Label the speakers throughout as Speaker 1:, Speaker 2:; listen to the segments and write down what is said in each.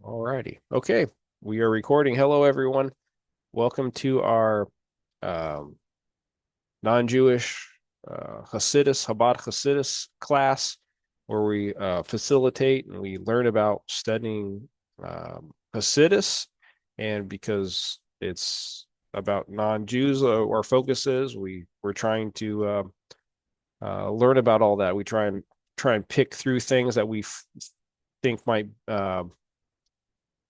Speaker 1: All righty. Okay, we are recording. Hello, everyone. Welcome to our um, non-Jewish Chabad Hasidus class, where we facilitate and we learn about studying Hasidus. And because it's about non-Jews, our focus is we're trying to learn about all that. We try and pick through things that we think might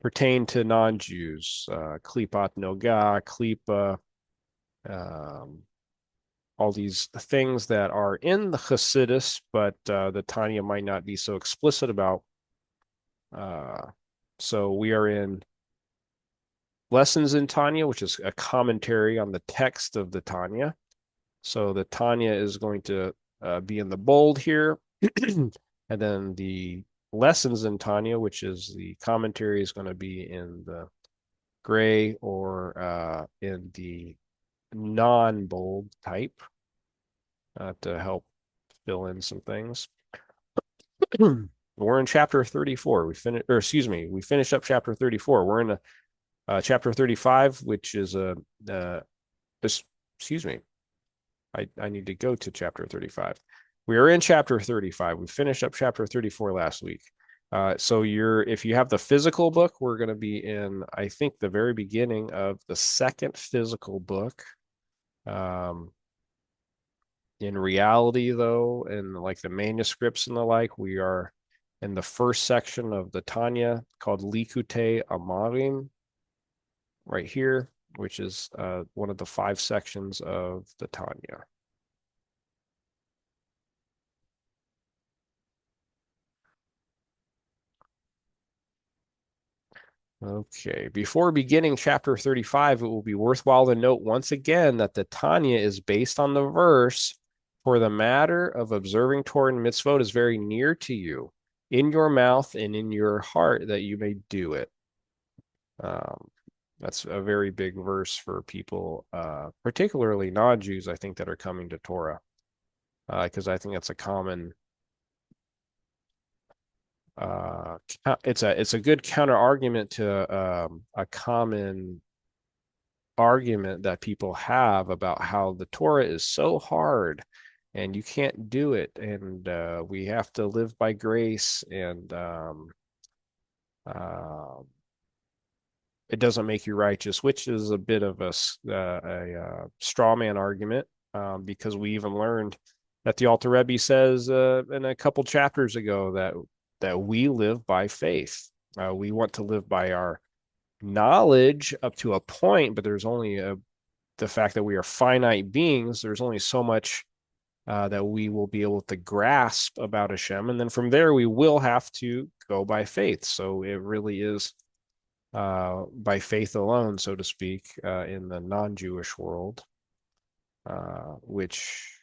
Speaker 1: pertain to non-Jews, klipat noga, klipa, um, all these things that are in the Hasidus, but the Tanya might not be so explicit about. Uh, so we are in Lessons in Tanya, which is a commentary on the text of the Tanya. So the Tanya is going to be in the bold here, and then the Lessons in Tanya, which is the commentary, is going to be in the gray or in the non-bold type to help fill in some things. We're in chapter 34. We finished up chapter 34. We're in chapter 35, which is excuse me. I need to go to chapter 35. We are in chapter 35. We finished up chapter 34 last week. So if you have the physical book, we're going to be in, I think, the very beginning of the second physical book. In reality, though, in like the manuscripts and the like, we are in the first section of the Tanya called Likutei Amarim, right here, which is one of the 5 sections of the Tanya. Okay, before beginning chapter 35, it will be worthwhile to note once again that the Tanya is based on the verse, "For the matter of observing Torah and mitzvot is very near to you, in your mouth and in your heart, that you may do it." Um, that's a very big verse for people, particularly non-Jews, I think, that are coming to Torah, because I think that's a common it's a good counter argument to a common argument that people have about how the Torah is so hard and you can't do it, and we have to live by grace, and uh, it doesn't make you righteous, which is a bit of a straw man argument, because we even learned that the Alter Rebbe says in a couple chapters ago that we live by faith. We want to live by our knowledge up to a point, but there's only the fact that we are finite beings. There's only so much that we will be able to grasp about Hashem, and then from there we will have to go by faith. So it really is by faith alone, so to speak, in the non-Jewish world, which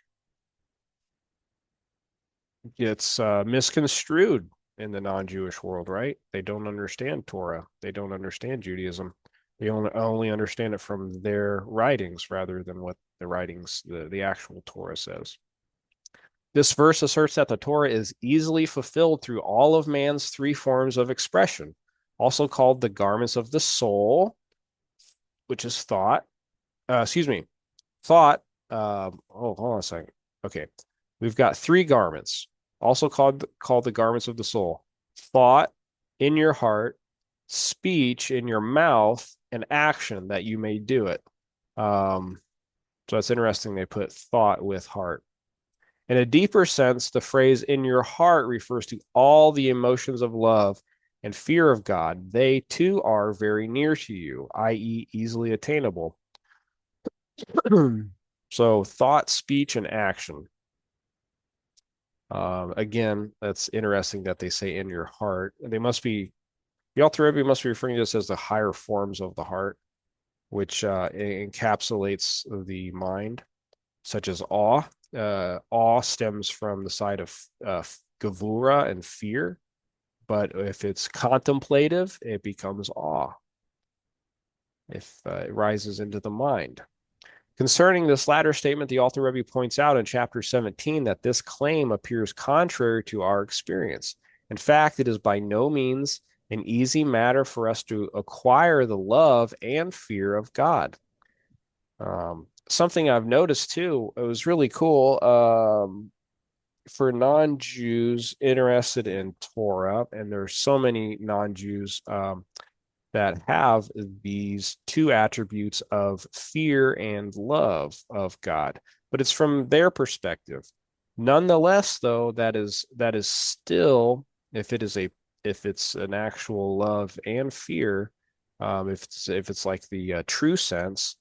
Speaker 1: gets misconstrued in the non-Jewish world, right? They don't understand Torah. They don't understand Judaism. They only understand it from their writings rather than what the writings, the actual Torah says. This verse asserts that the Torah is easily fulfilled through all of man's 3 forms of expression, also called the garments of the soul, which is thought. Excuse me, thought. Hold on a second. Okay, we've got 3 garments, also called the garments of the soul: thought in your heart, speech in your mouth, and action that you may do it. So it's interesting they put thought with heart. In a deeper sense, the phrase "in your heart" refers to all the emotions of love and fear of God. They too are very near to you, i.e., easily attainable. So thought, speech, and action. Again, that's interesting that they say "in your heart." The Alter Rebbe must be referring to this as the higher forms of the heart, which encapsulates the mind, such as awe. Awe stems from the side of gevura and fear, but if it's contemplative, it becomes awe. If it rises into the mind. Concerning this latter statement, the Alter Rebbe points out in chapter 17 that this claim appears contrary to our experience. In fact, it is by no means an easy matter for us to acquire the love and fear of God. Something I've noticed too, it was really cool. For non-Jews interested in Torah, and there's so many non-Jews that have these two attributes of fear and love of God, but it's from their perspective. Nonetheless, though, that is still, if it is a if it's an actual love and fear, if it's like the true sense,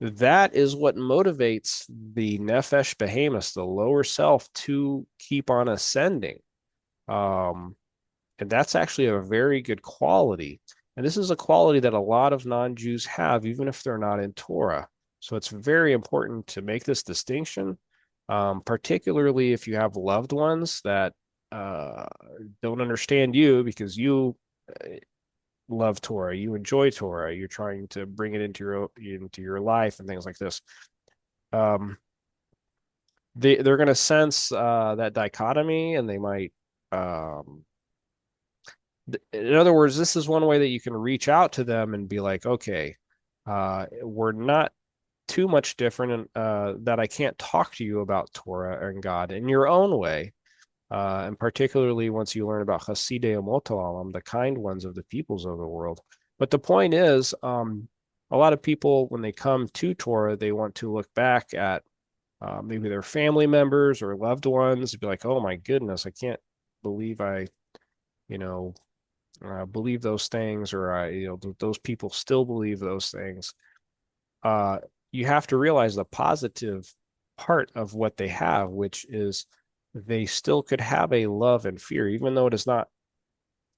Speaker 1: that is what motivates the nefesh behemoth, the lower self, to keep on ascending. Um, and that's actually a very good quality. And this is a quality that a lot of non-Jews have, even if they're not in Torah. So it's very important to make this distinction, particularly if you have loved ones that uh, don't understand you because you love Torah, you enjoy Torah, you're trying to bring it into your life and things like this. Um, they're going to sense that dichotomy, and they might um, in other words, this is one way that you can reach out to them and be like, okay, we're not too much different, that I can't talk to you about Torah and God in your own way. And particularly once you learn about Hasidei Umot Ha'olam, the kind ones of the peoples of the world. But the point is, a lot of people, when they come to Torah, they want to look back at maybe their family members or loved ones and be like, oh my goodness, I can't believe I, you know, believe those things, or those people still believe those things. Uh, you have to realize the positive part of what they have, which is they still could have a love and fear, even though it is not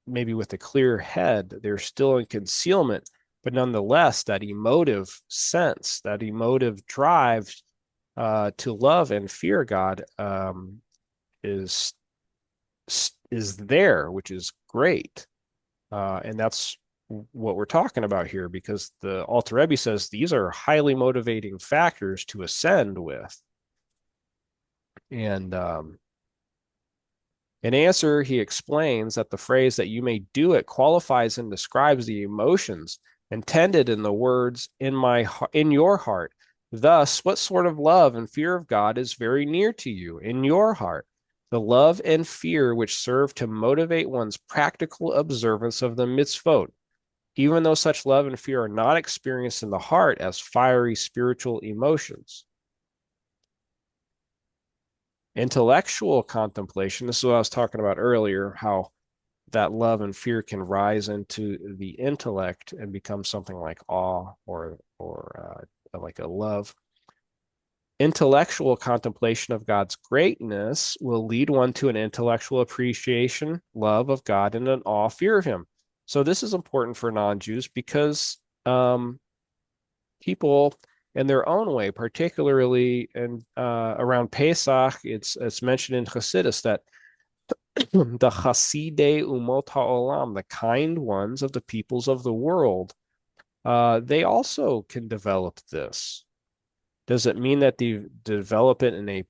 Speaker 1: maybe with a clear head. They're still in concealment, but nonetheless, that emotive sense, that emotive drive to love and fear God is is there, which is great. And that's what we're talking about here, because the Alter Rebbe says these are highly motivating factors to ascend with. And in answer, he explains that the phrase that you may do it qualifies and describes the emotions intended in the words in your heart. Thus, what sort of love and fear of God is very near to you in your heart? The love and fear which serve to motivate one's practical observance of the mitzvot, even though such love and fear are not experienced in the heart as fiery spiritual emotions. Intellectual contemplation, this is what I was talking about earlier, how that love and fear can rise into the intellect and become something like awe or like a love. Intellectual contemplation of God's greatness will lead one to an intellectual appreciation, love of God, and an awe, fear of Him. So this is important for non-Jews because people in their own way, particularly around Pesach, it's mentioned in Chassidus that the Hasidei Umot Ha'olam, the kind ones of the peoples of the world, they also can develop this. Does it mean that they develop it in a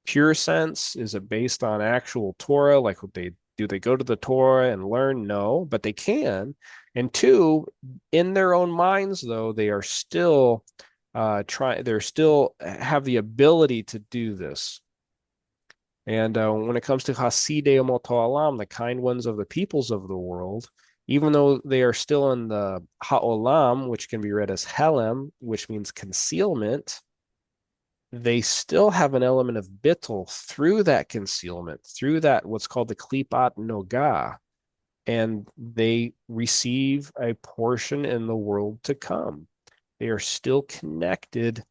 Speaker 1: pure sense? Is it based on actual Torah? Like do they go to the Torah and learn? No, but they can. And two, in their own minds, though, they are still they're still have the ability to do this. And when it comes to Hasidei Umot Ha'olam, the kind ones of the peoples of the world, even though they are still in the Ha'olam, which can be read as Helem, which means concealment, they still have an element of bittul through that concealment, through that what's called the klipat noga, and they receive a portion in the world to come. They are still connected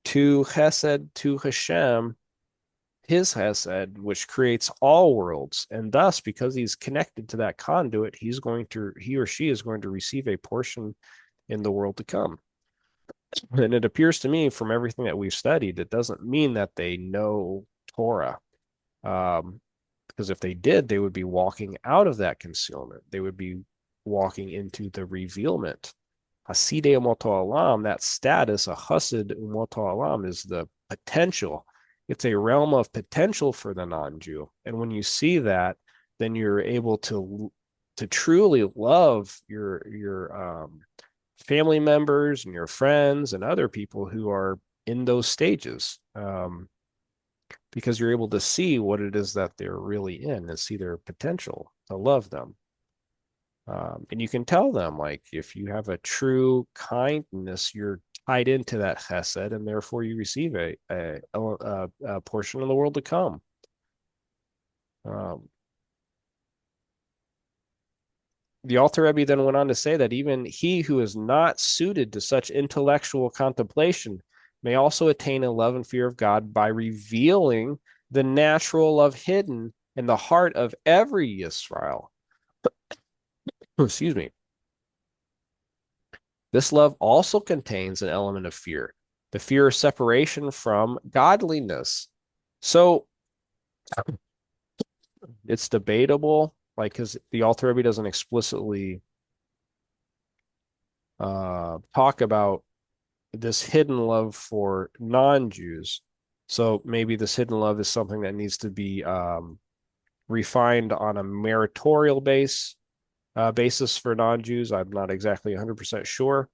Speaker 1: to Chesed, to Hashem, His Chesed, which creates all worlds, and thus, because he's connected to that conduit, he or she is going to receive a portion in the world to come. And it appears to me from everything that we've studied, it doesn't mean that they know Torah. Because if they did, they would be walking out of that concealment. They would be walking into the revealment. Hasidei Umot Ha'olam, that status, a Hasid Umot Ha'olam, is the potential. It's a realm of potential for the non-Jew. And when you see that, then you're able to to truly love your family members and your friends and other people who are in those stages, because you're able to see what it is that they're really in and see their potential to love them. And you can tell them, like, if you have a true kindness, you're tied into that chesed, and therefore you receive a portion of the world to come. Um, the Alter Rebbe then went on to say that even he who is not suited to such intellectual contemplation may also attain a love and fear of God by revealing the natural love hidden in the heart of every Yisrael. Excuse me. This love also contains an element of fear, the fear of separation from godliness. So it's debatable, like, because the Alter Rebbe doesn't explicitly talk about this hidden love for non-Jews. So maybe this hidden love is something that needs to be refined on a meritorial basis for non-Jews. I'm not exactly 100% sure.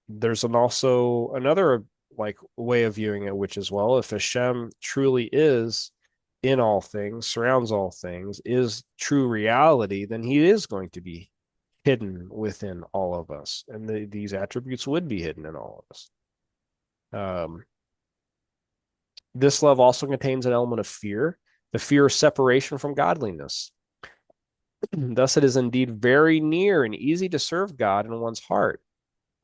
Speaker 1: There's also another like way of viewing it, which is, well, if Hashem truly is in all things, surrounds all things, is true reality, then he is going to be hidden within all of us, and these attributes would be hidden in all of us. This love also contains an element of fear, the fear of separation from godliness. Thus, it is indeed very near and easy to serve God in one's heart,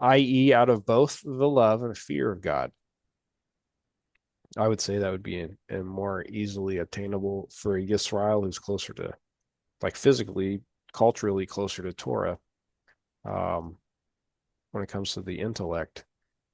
Speaker 1: i.e., out of both the love and fear of God. I would say that would be a more easily attainable for a Yisrael who's closer to, like, physically, culturally closer to Torah, when it comes to the intellect.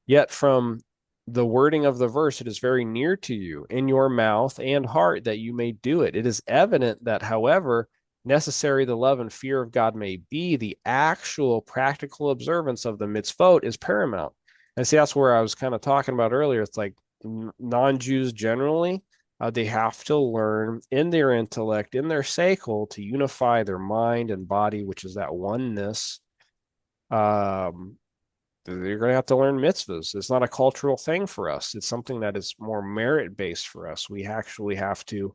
Speaker 1: Yet from the wording of the verse, it is very near to you in your mouth and heart that you may do it. It is evident that, however necessary the love and fear of God may be, the actual practical observance of the mitzvot is paramount. And see, that's where I was kind of talking about earlier. It's like non-Jews generally, they have to learn in their intellect, in their seichel, to unify their mind and body, which is that oneness. You're going to have to learn mitzvahs. It's not a cultural thing for us. It's something that is more merit-based for us. We actually have to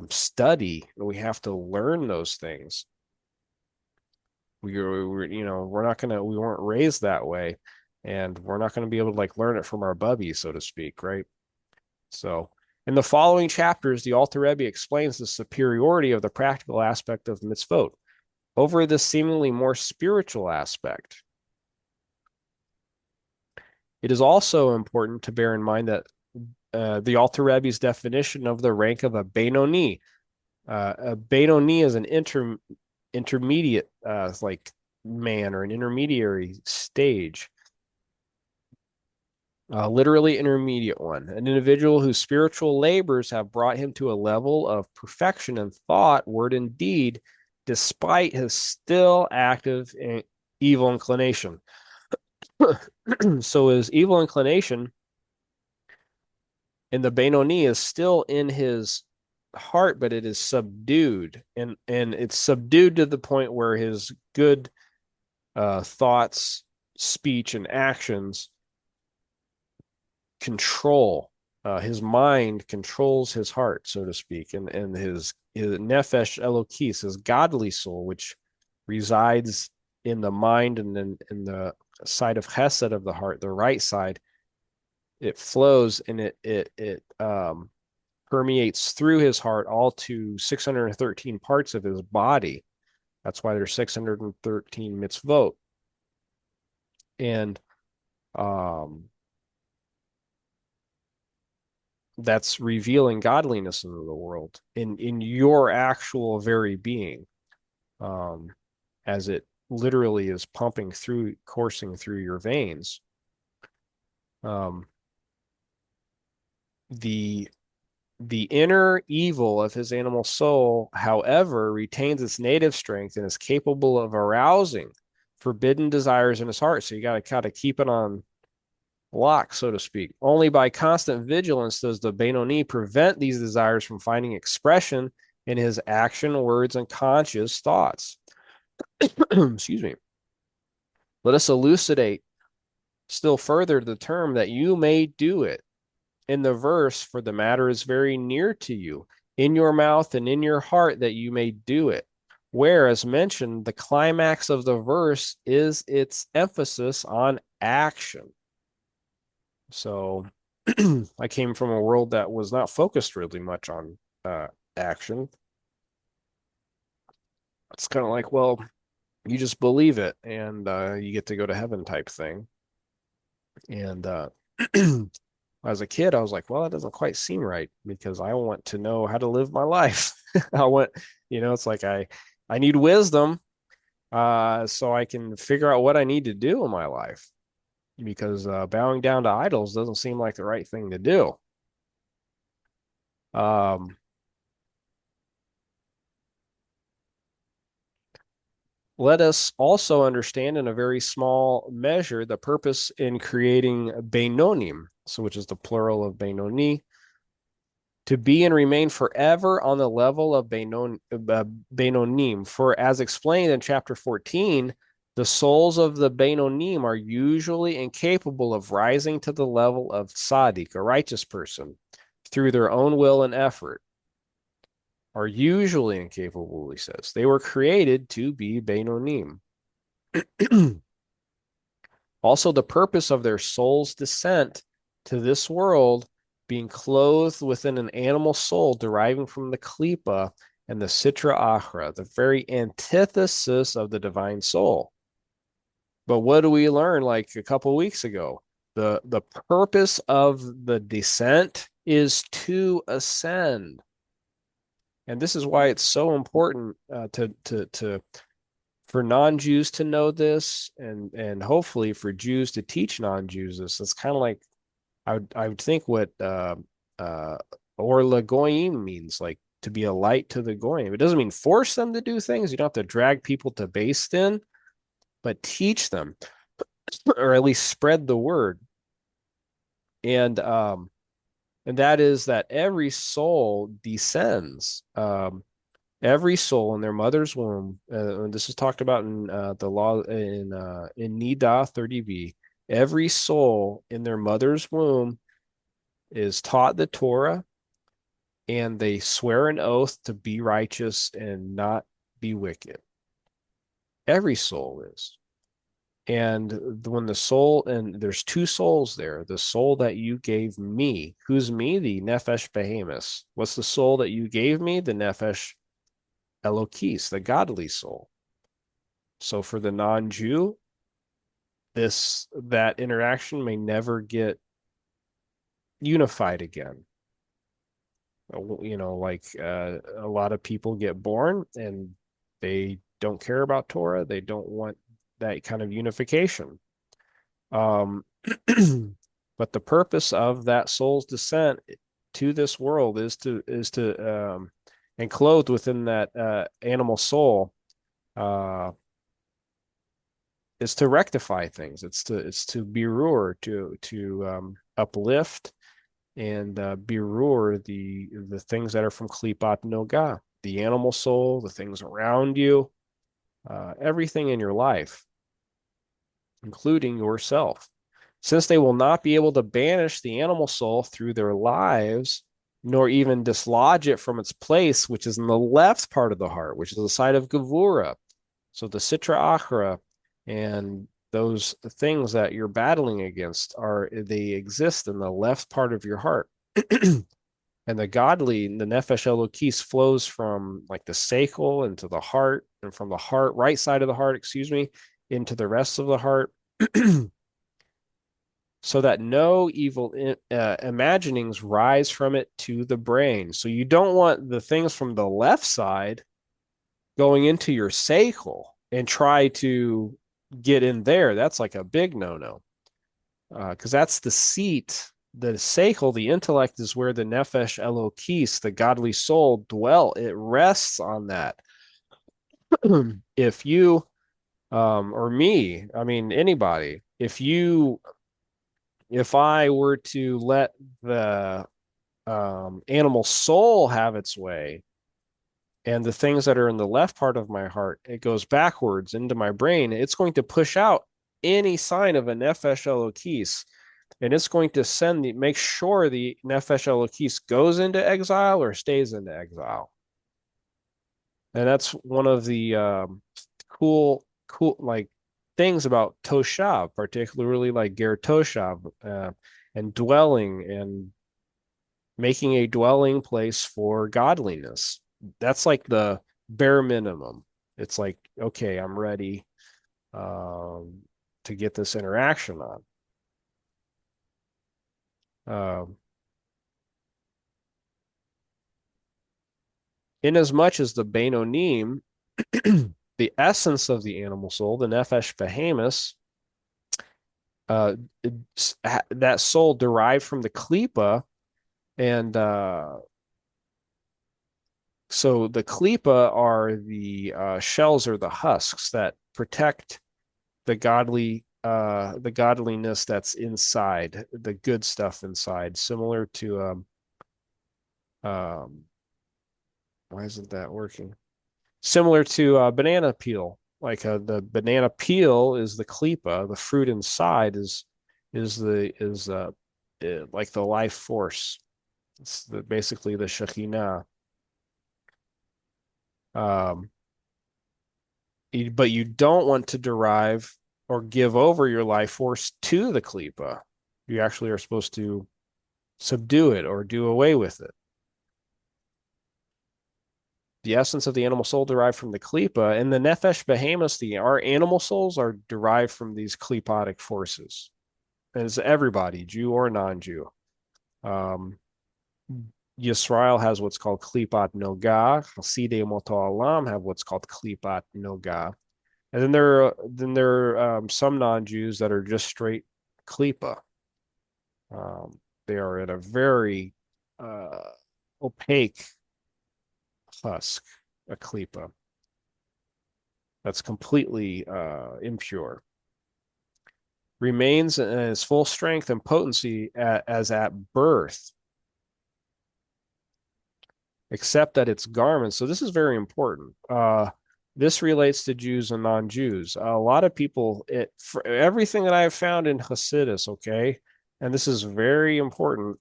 Speaker 1: study. We have to learn those things. We're not going to, we weren't raised that way, and we're not going to be able to like learn it from our bubbies, so to speak, right? So in the following chapters, the Alter Rebbe explains the superiority of the practical aspect of mitzvot over the seemingly more spiritual aspect. It is also important to bear in mind that the Alter Rebbe's definition of the rank of a Benoni. A Benoni is an intermediate like man, or an intermediary stage. Literally intermediate one, an individual whose spiritual labors have brought him to a level of perfection in thought, word, and deed, despite his still active evil inclination. So his evil inclination in the Benoni is still in his heart, but it is subdued, and it's subdued to the point where his good thoughts, speech, and actions control his mind, controls his heart, so to speak, and his nefesh elokis, his godly soul, which resides in the mind and then in the side of chesed of the heart, the right side. It flows and it permeates through his heart all to 613 parts of his body. That's why there's 613 mitzvot. And that's revealing godliness into the world in your actual very being, as it literally is pumping through, coursing through your veins. The inner evil of his animal soul, however, retains its native strength and is capable of arousing forbidden desires in his heart. So you got to kind of keep it on lock, so to speak. Only by constant vigilance does the Benoni prevent these desires from finding expression in his action, words, and conscious thoughts. Excuse me. Let us elucidate still further the term that you may do it in the verse, for the matter is very near to you, in your mouth and in your heart, that you may do it. Where, as mentioned, the climax of the verse is its emphasis on action. So I came from a world that was not focused really much on action. It's kind of like, well, you just believe it and you get to go to heaven type thing. And as a kid, I was like, well, that doesn't quite seem right because I want to know how to live my life. I want, it's like I need wisdom so I can figure out what I need to do in my life because bowing down to idols doesn't seem like the right thing to do. Um, Let us also understand in a very small measure the purpose in creating Beinonim, so which is the plural of Benoni, to be and remain forever on the level of Beinonim. For as explained in chapter 14, the souls of the Beinonim are usually incapable of rising to the level of Tzaddik, a righteous person, through their own will and effort. Are usually incapable, he says. They were created to be Beinonim. Also, the purpose of their soul's descent to this world being clothed within an animal soul deriving from the Klipa and the Sitra Achra, the very antithesis of the divine soul. But what do we learn like a couple weeks ago? The purpose of the descent is to ascend. And this is why it's so important to for non-Jews to know this, and hopefully for Jews to teach non-Jews this. It's kind of like I would think what or Goyim means, like to be a light to the Goyim. It doesn't mean force them to do things. You don't have to drag people to Beis Din, but teach them, or at least spread the word. And that is that every soul descends. Every soul in their mother's womb, and this is talked about in the law in Nida 30b. Every soul in their mother's womb is taught the Torah, and they swear an oath to be righteous and not be wicked. Every soul is. And when the soul, and there's two souls there, the soul that you gave me, who's me? The Nefesh Behemoth. What's the soul that you gave me? The Nefesh Elokis, the godly soul. So for the non-Jew, that interaction may never get unified again. Like a lot of people get born and they don't care about Torah. They don't want that kind of unification. But the purpose of that soul's descent to this world is to and clothed within that animal soul is to rectify things. It's to birur, to uplift and birur the things that are from klipat noga, the animal soul, the things around you, everything in your life, including yourself. Since they will not be able to banish the animal soul through their lives, nor even dislodge it from its place, which is in the left part of the heart, which is the side of Gevura. So the Sitra Achra and those things that you're battling against they exist in the left part of your heart. And the Nefesh Elokis flows from like the seichel into the heart, and from the heart, right side of the heart, into the rest of the heart. So that no evil imaginings rise from it to the brain. So you don't want the things from the left side going into your seichel and try to get in there. That's like a big no-no, because that's the seat. The seichel, the intellect, is where the nefesh elokis, the godly soul, dwell. It rests on that. If you, or me, I mean anybody, if I were to let the animal soul have its way, And the things that are in the left part of my heart, it goes backwards into my brain. It's going to push out any sign of a nefesh elokis, and it's going to make sure the nefesh elokis goes into exile or stays into exile. And that's one of the cool like things about Toshav, particularly like Ger Toshav, and dwelling and making a dwelling place for godliness. That's like the bare minimum. It's like, okay, I'm ready um, to get this interaction on. Um, Inasmuch as the Beinonim, the essence of the animal soul, the Nefesh Behemoth, uh, that soul derived from the Klipa, and so the Klipa are the shells or the husks that protect the godliness that's inside, the good stuff inside, similar to um why isn't that working? Similar to banana peel. Like the banana peel is the klipa, the fruit inside is like the life force. It's basically the Shekhinah. Um, but you don't want to derive or give over your life force to the klipa. You actually are supposed to subdue it or do away with it. The essence of the animal soul derived from the klipa, and the nefesh behemoth, our animal souls are derived from these klipotic forces. And it's everybody, Jew or non-Jew. Um, Yisrael has what's called klipat noga. Hasidei moto alam have what's called klipat noga. And then there are some non-Jews that are just straight klipa. They are in a very opaque husk, a klipa that's completely impure. Remains in its full strength and potency as at birth, except that its garments. So this is very important. This relates to Jews and non-Jews. A lot of people, for everything that I have found in Hasidus, okay, and this is very important.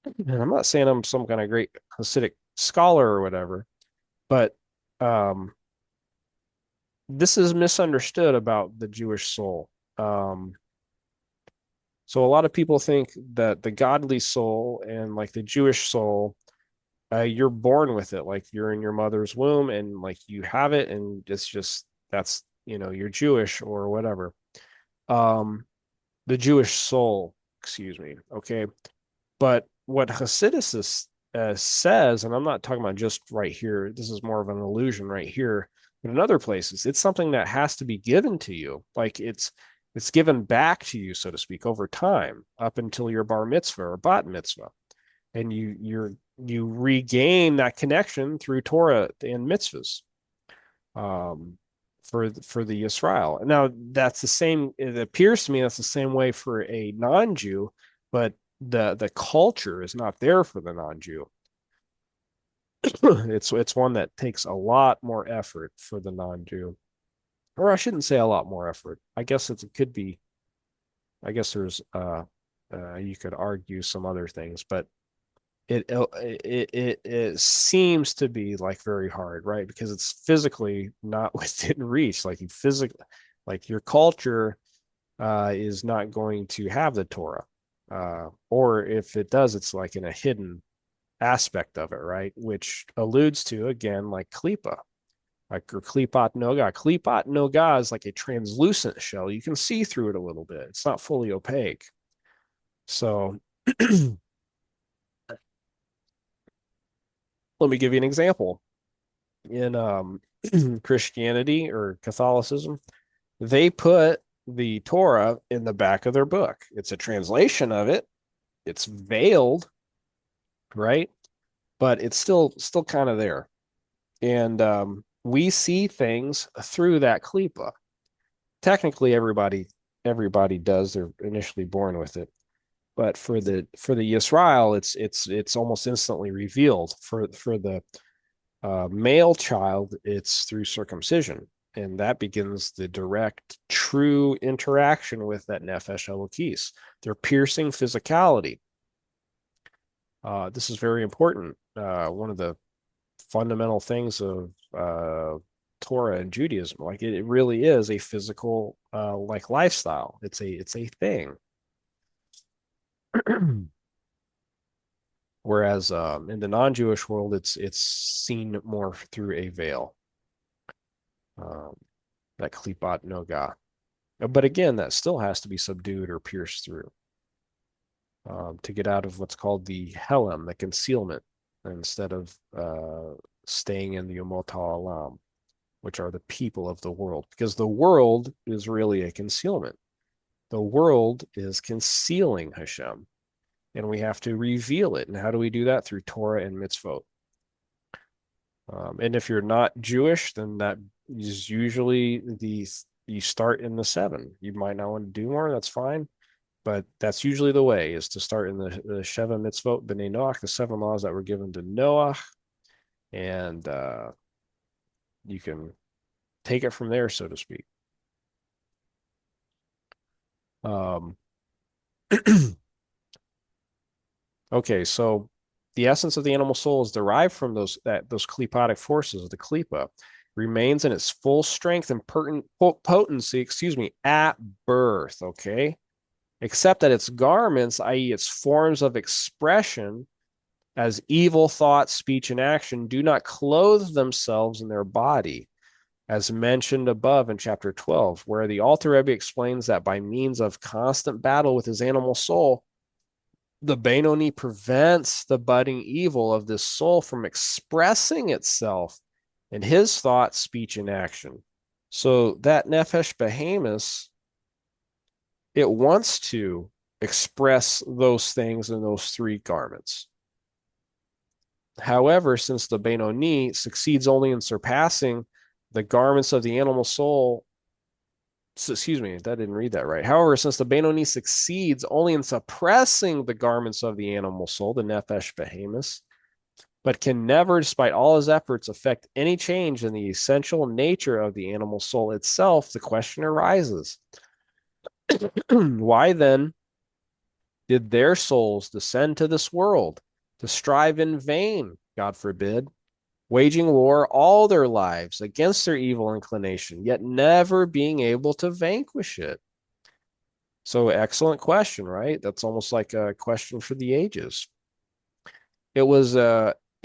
Speaker 1: And I'm not saying I'm some kind of great Hasidic scholar or whatever, but um, this is misunderstood about the Jewish soul. Um, so a lot of people think that the godly soul and like the Jewish soul, you're born with it, like you're in your mother's womb and like you have it, and it's just that's you're Jewish or whatever. Um, the Jewish soul, excuse me, okay. But what Hasidus says, and I'm not talking about just right here, this is more of an illusion right here, but in other places, it's something that has to be given to you. Like it's given back to you, so to speak, over time, up until your bar mitzvah or bat mitzvah. And you regain that connection through Torah and mitzvahs um, for the Yisrael. Now that's the same. It appears to me that's the same way for a non-Jew, but the culture is not there for the non-Jew. It's one that takes a lot more effort for the non-Jew, or I shouldn't say a lot more effort. I guess it could be. I guess there's you could argue some other things, but it seems to be like very hard, right? Because it's physically not within reach. Like you physically, like your culture is not going to have the Torah, or if it does, it's like in a hidden aspect of it, right? Which alludes to again like klipa, like or klipat noga. Klipat noga is like a translucent shell. You can see through it a little bit. It's not fully opaque. So let me give you an example. In Christianity or Catholicism, they put the Torah in the back of their book. It's a translation of it. It's veiled, right? But it's still kind of there. And we see things through that klipa. Technically, everybody does. They're initially born with it. But for the Yisrael, it's almost instantly revealed. For the Male child, it's through circumcision. And that begins the direct, true interaction with that nefesh elokis, their piercing physicality. This is very important. One of the fundamental things of Torah and Judaism. Like it really is a physical like lifestyle. It's a thing. Whereas in the non-Jewish world, it's seen more through a veil, um, that klipat noga. But again, that still has to be subdued or pierced through to get out of what's called the helem, the concealment, instead of staying in the umot ha'olam, which are the people of the world, because the world is really a concealment. The world is concealing Hashem, and we have to reveal it. And how do we do that? Through Torah and mitzvot. And if you're not Jewish, then that is usually you start in the seven. You might not want to do more, that's fine. But that's usually the way, is to start in the Sheva mitzvot, b'nei Noach, the seven laws that were given to Noach. And you can take it from there, so to speak. Um, okay, so the essence of the animal soul is derived from those klipotic forces. The klipa remains in its full strength and potency, at birth. Okay, except that its garments, i.e., its forms of expression, as evil thought, speech, and action, do not clothe themselves in their body, as mentioned above in chapter 12, where the Alter Rebbe explains that by means of constant battle with his animal soul, the Benoni prevents the budding evil of this soul from expressing itself in his thought, speech, and action. So that Nefesh Behemoth, it wants to express those things in those three garments. However, since the Benoni succeeds only in surpassing the garments of the animal soul, excuse me, that didn't read that right. However, since the Benoni succeeds only in suppressing the garments of the animal soul, the Nefesh Behemoth, but can never, despite all his efforts, affect any change in the essential nature of the animal soul itself, the question arises, why then did their souls descend to this world to strive in vain, God forbid, waging war all their lives against their evil inclination, yet never being able to vanquish it? So, excellent question, right? That's almost like a question for the ages. It was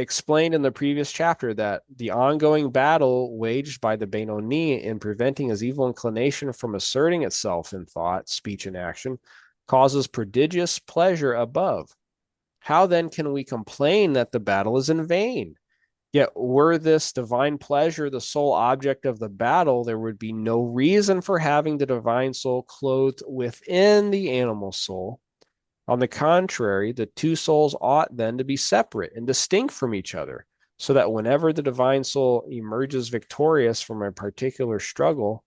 Speaker 1: explained in the previous chapter that the ongoing battle waged by the Benoni in preventing his evil inclination from asserting itself in thought, speech, and action causes prodigious pleasure above. How then can we complain that the battle is in vain? Yet, were this divine pleasure the sole object of the battle, there would be no reason for having the divine soul clothed within the animal soul. On the contrary, the two souls ought then to be separate and distinct from each other, so that whenever the divine soul emerges victorious from a particular struggle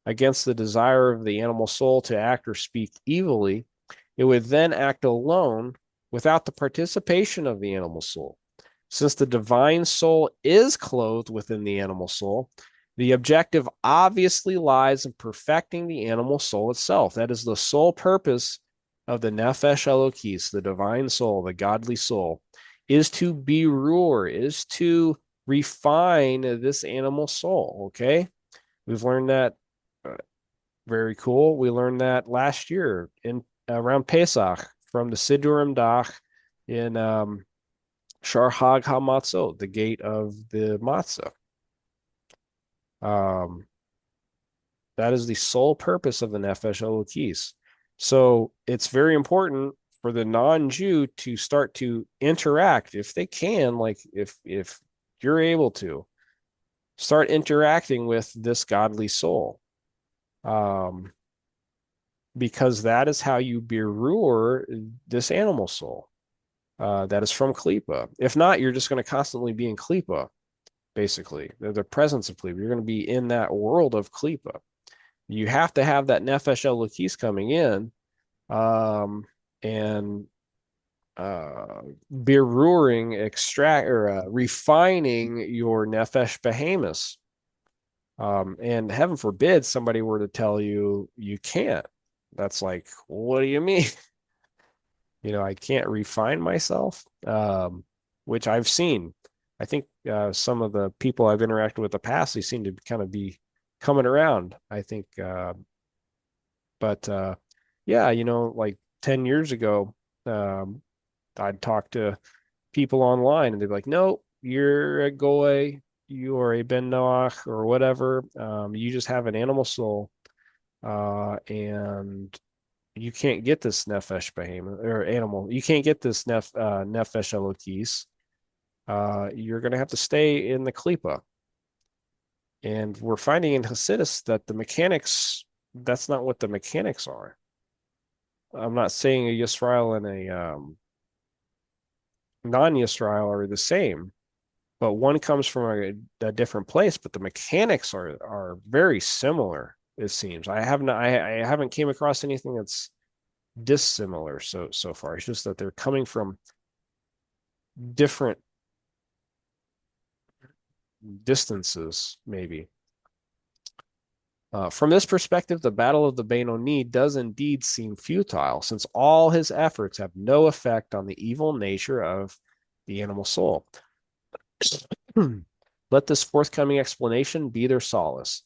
Speaker 1: against the desire of the animal soul to act or speak evilly, it would then act alone without the participation of the animal soul. Since the divine soul is clothed within the animal soul, the objective obviously lies in perfecting the animal soul itself. That is the sole purpose of the Nefesh Elokis, the divine soul, the godly soul, is to berur, is to refine this animal soul. Okay, we've learned that. Very cool. We learned that last year in around Pesach from the Sidurim Dach in Shar Hag HaMatzot, the gate of the matzah. That is the sole purpose of the Nefesh Elokis. So it's very important for the non-Jew to start to interact, if they can, like if you're able to, start interacting with this godly soul. Because that is how you berur this animal soul. That is from Klipa. If not, you're just going to constantly be in Klipa, basically. The presence of Klipa. You're going to be in that world of Klipa. You have to have that Nefesh Elokis coming in, and extract or refining your nefesh behemoths. And heaven forbid somebody were to tell you you can't. That's like, what do you mean? I can't refine myself, which I've seen. I think some of the people I've interacted with in the past, they seem to kind of be coming around. I think, but yeah, like 10 years ago, um, I'd talk to people online and they'd be like, no, you're a goy, you are a ben noach or whatever. You just have an animal soul, and you can't get this nefesh behemoth or animal. You can't get this nefesh elokis. You're going to have to stay in the klipa. And we're finding in Hasidus that the mechanics, that's not what the mechanics are. I'm not saying a Yisrael and a non-Yisrael are the same, but one comes from a different place, but the mechanics are very similar, it seems. I haven't came across anything that's dissimilar so far. It's just that they're coming from different distances, maybe. From this perspective, the battle of the Benoni does indeed seem futile, since all his efforts have no effect on the evil nature of the animal soul. Let this forthcoming explanation be their solace,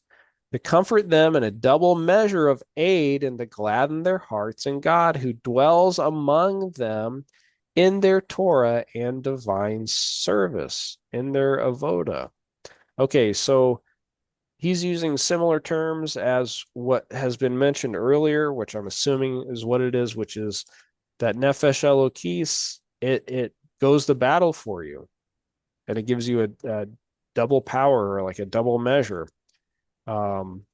Speaker 1: to comfort them in a double measure of aid and to gladden their hearts in God, who dwells among them in their Torah and divine service, in their avoda. Okay, so he's using similar terms as what has been mentioned earlier, which I'm assuming is what it is, which is that nefesh elokis, it goes to battle for you, and it gives you a double power or like a double measure. Um,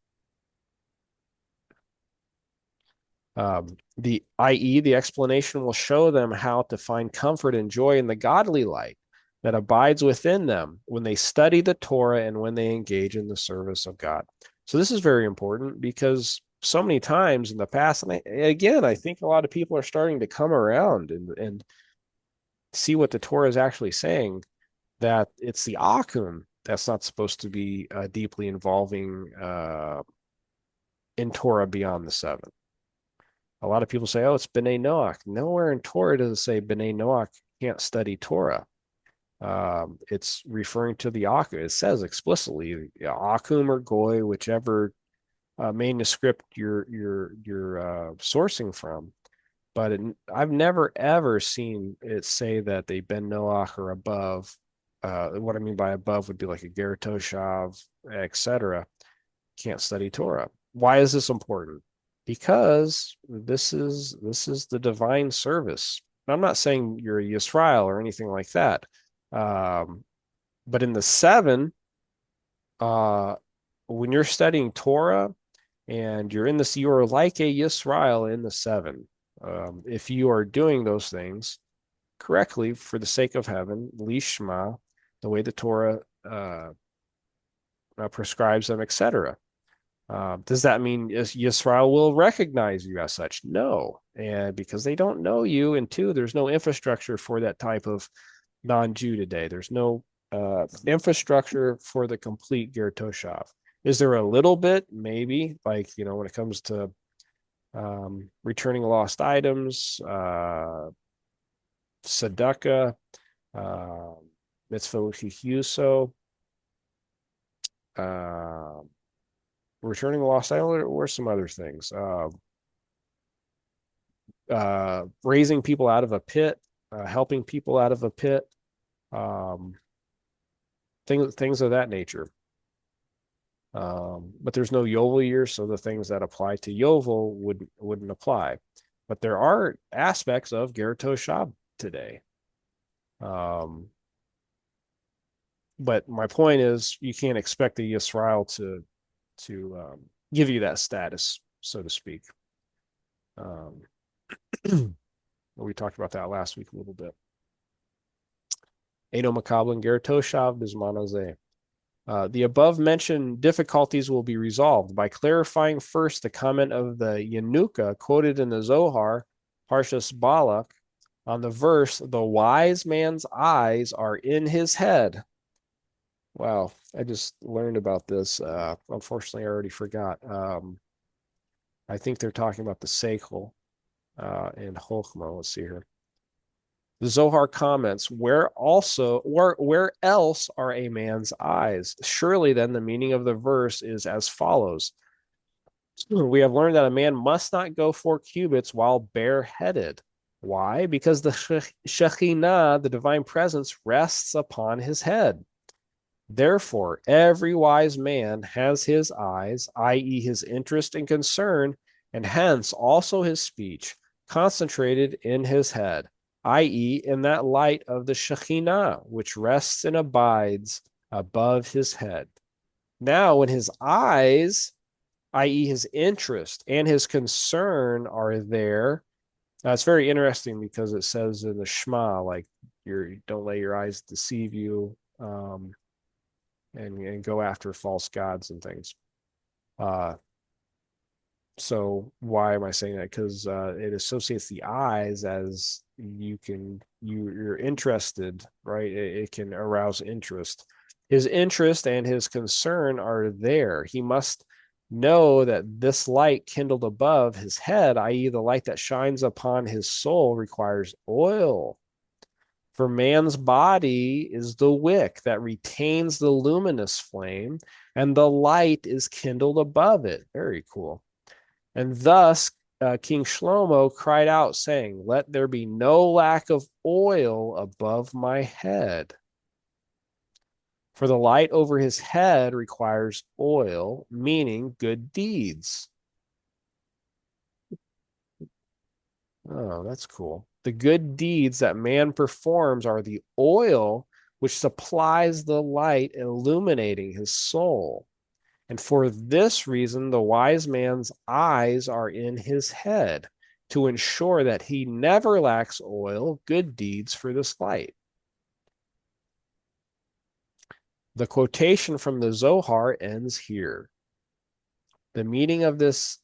Speaker 1: the i.e., the explanation will show them how to find comfort and joy in the godly light that abides within them when they study the Torah and when they engage in the service of God. So this is very important because so many times in the past, and again, I think a lot of people are starting to come around and see what the Torah is actually saying, that it's the Akum that's not supposed to be deeply involving in Torah beyond the seven. A lot of people say, oh, it's B'nai Noach. Nowhere in Torah does it say B'nai Noach can't study Torah. It's referring to the Akum. It says explicitly, Akum or Goy, whichever manuscript you're sourcing from. But I've never ever seen it say that they ben Noach or above. What I mean by above would be like a Ger Toshav, etc. Can't study Torah. Why is this important? Because this is the divine service. I'm not saying you're a Yisrael or anything like that. Um, but in the seven, uh, when you're studying Torah and you're in this, you are like a Yisrael in the seven. If you are doing those things correctly for the sake of heaven, lishma, the way the Torah prescribes them, etc. Does that mean Yisrael will recognize you as such? No, and because they don't know you, and two, there's no infrastructure for that type of non-Jew today. There's no infrastructure for the complete Ger Toshav. Is there a little bit? Maybe, like, when it comes to returning lost items, tzedakah, mitzvah uchihuso, returning lost items, or some other things. Raising people out of a pit, helping people out of a pit, um, things of that nature. But there's no Yovel year, so the things that apply to Yovel wouldn't apply. But there are aspects of Ger Toshav today. But my point is, you can't expect the Yisrael to give you that status, so to speak. We talked about that last week a little bit. Eino Makablan Ger Toshav Bismanazeh. The above mentioned difficulties will be resolved by clarifying first the comment of the Yanuka quoted in the Zohar, Parshas Balak, On the verse, the wise man's eyes are in his head. Wow, I just learned about this. Unfortunately, I already forgot. I think they're talking about the seichel and chokhmah. Let's see here. The Zohar comments, where else are a man's eyes? Surely then the meaning of the verse is as follows. We have learned that a man must not go 4 cubits while bareheaded. Why? Because the Shekhinah, the divine presence, rests upon his head. Therefore, every wise man has his eyes, i.e., his interest and concern, and hence also his speech, concentrated in his head, i.e., in that light of the Shekhinah, which rests and abides above his head. Now, when his eyes, i.e., his interest and his concern, are there, it's very interesting because it says in the Shema, like, don't let your eyes deceive you. And go after false gods and things. Uh, so why am I saying that? Because it associates the eyes as you're interested, right? It can arouse interest. His interest and his concern are there. He must know that this light kindled above his head, i.e., the light that shines upon his soul, requires oil. For man's body is the wick that retains the luminous flame, and the light is kindled above it. Very cool. And thus, King Shlomo cried out, saying, "Let there be no lack of oil above my head." For the light over his head requires oil, meaning good deeds. Oh, that's cool. The good deeds that man performs are the oil which supplies the light, illuminating his soul. And for this reason, the wise man's eyes are in his head to ensure that he never lacks oil, good deeds for this light. The quotation from the Zohar ends here. The meaning of this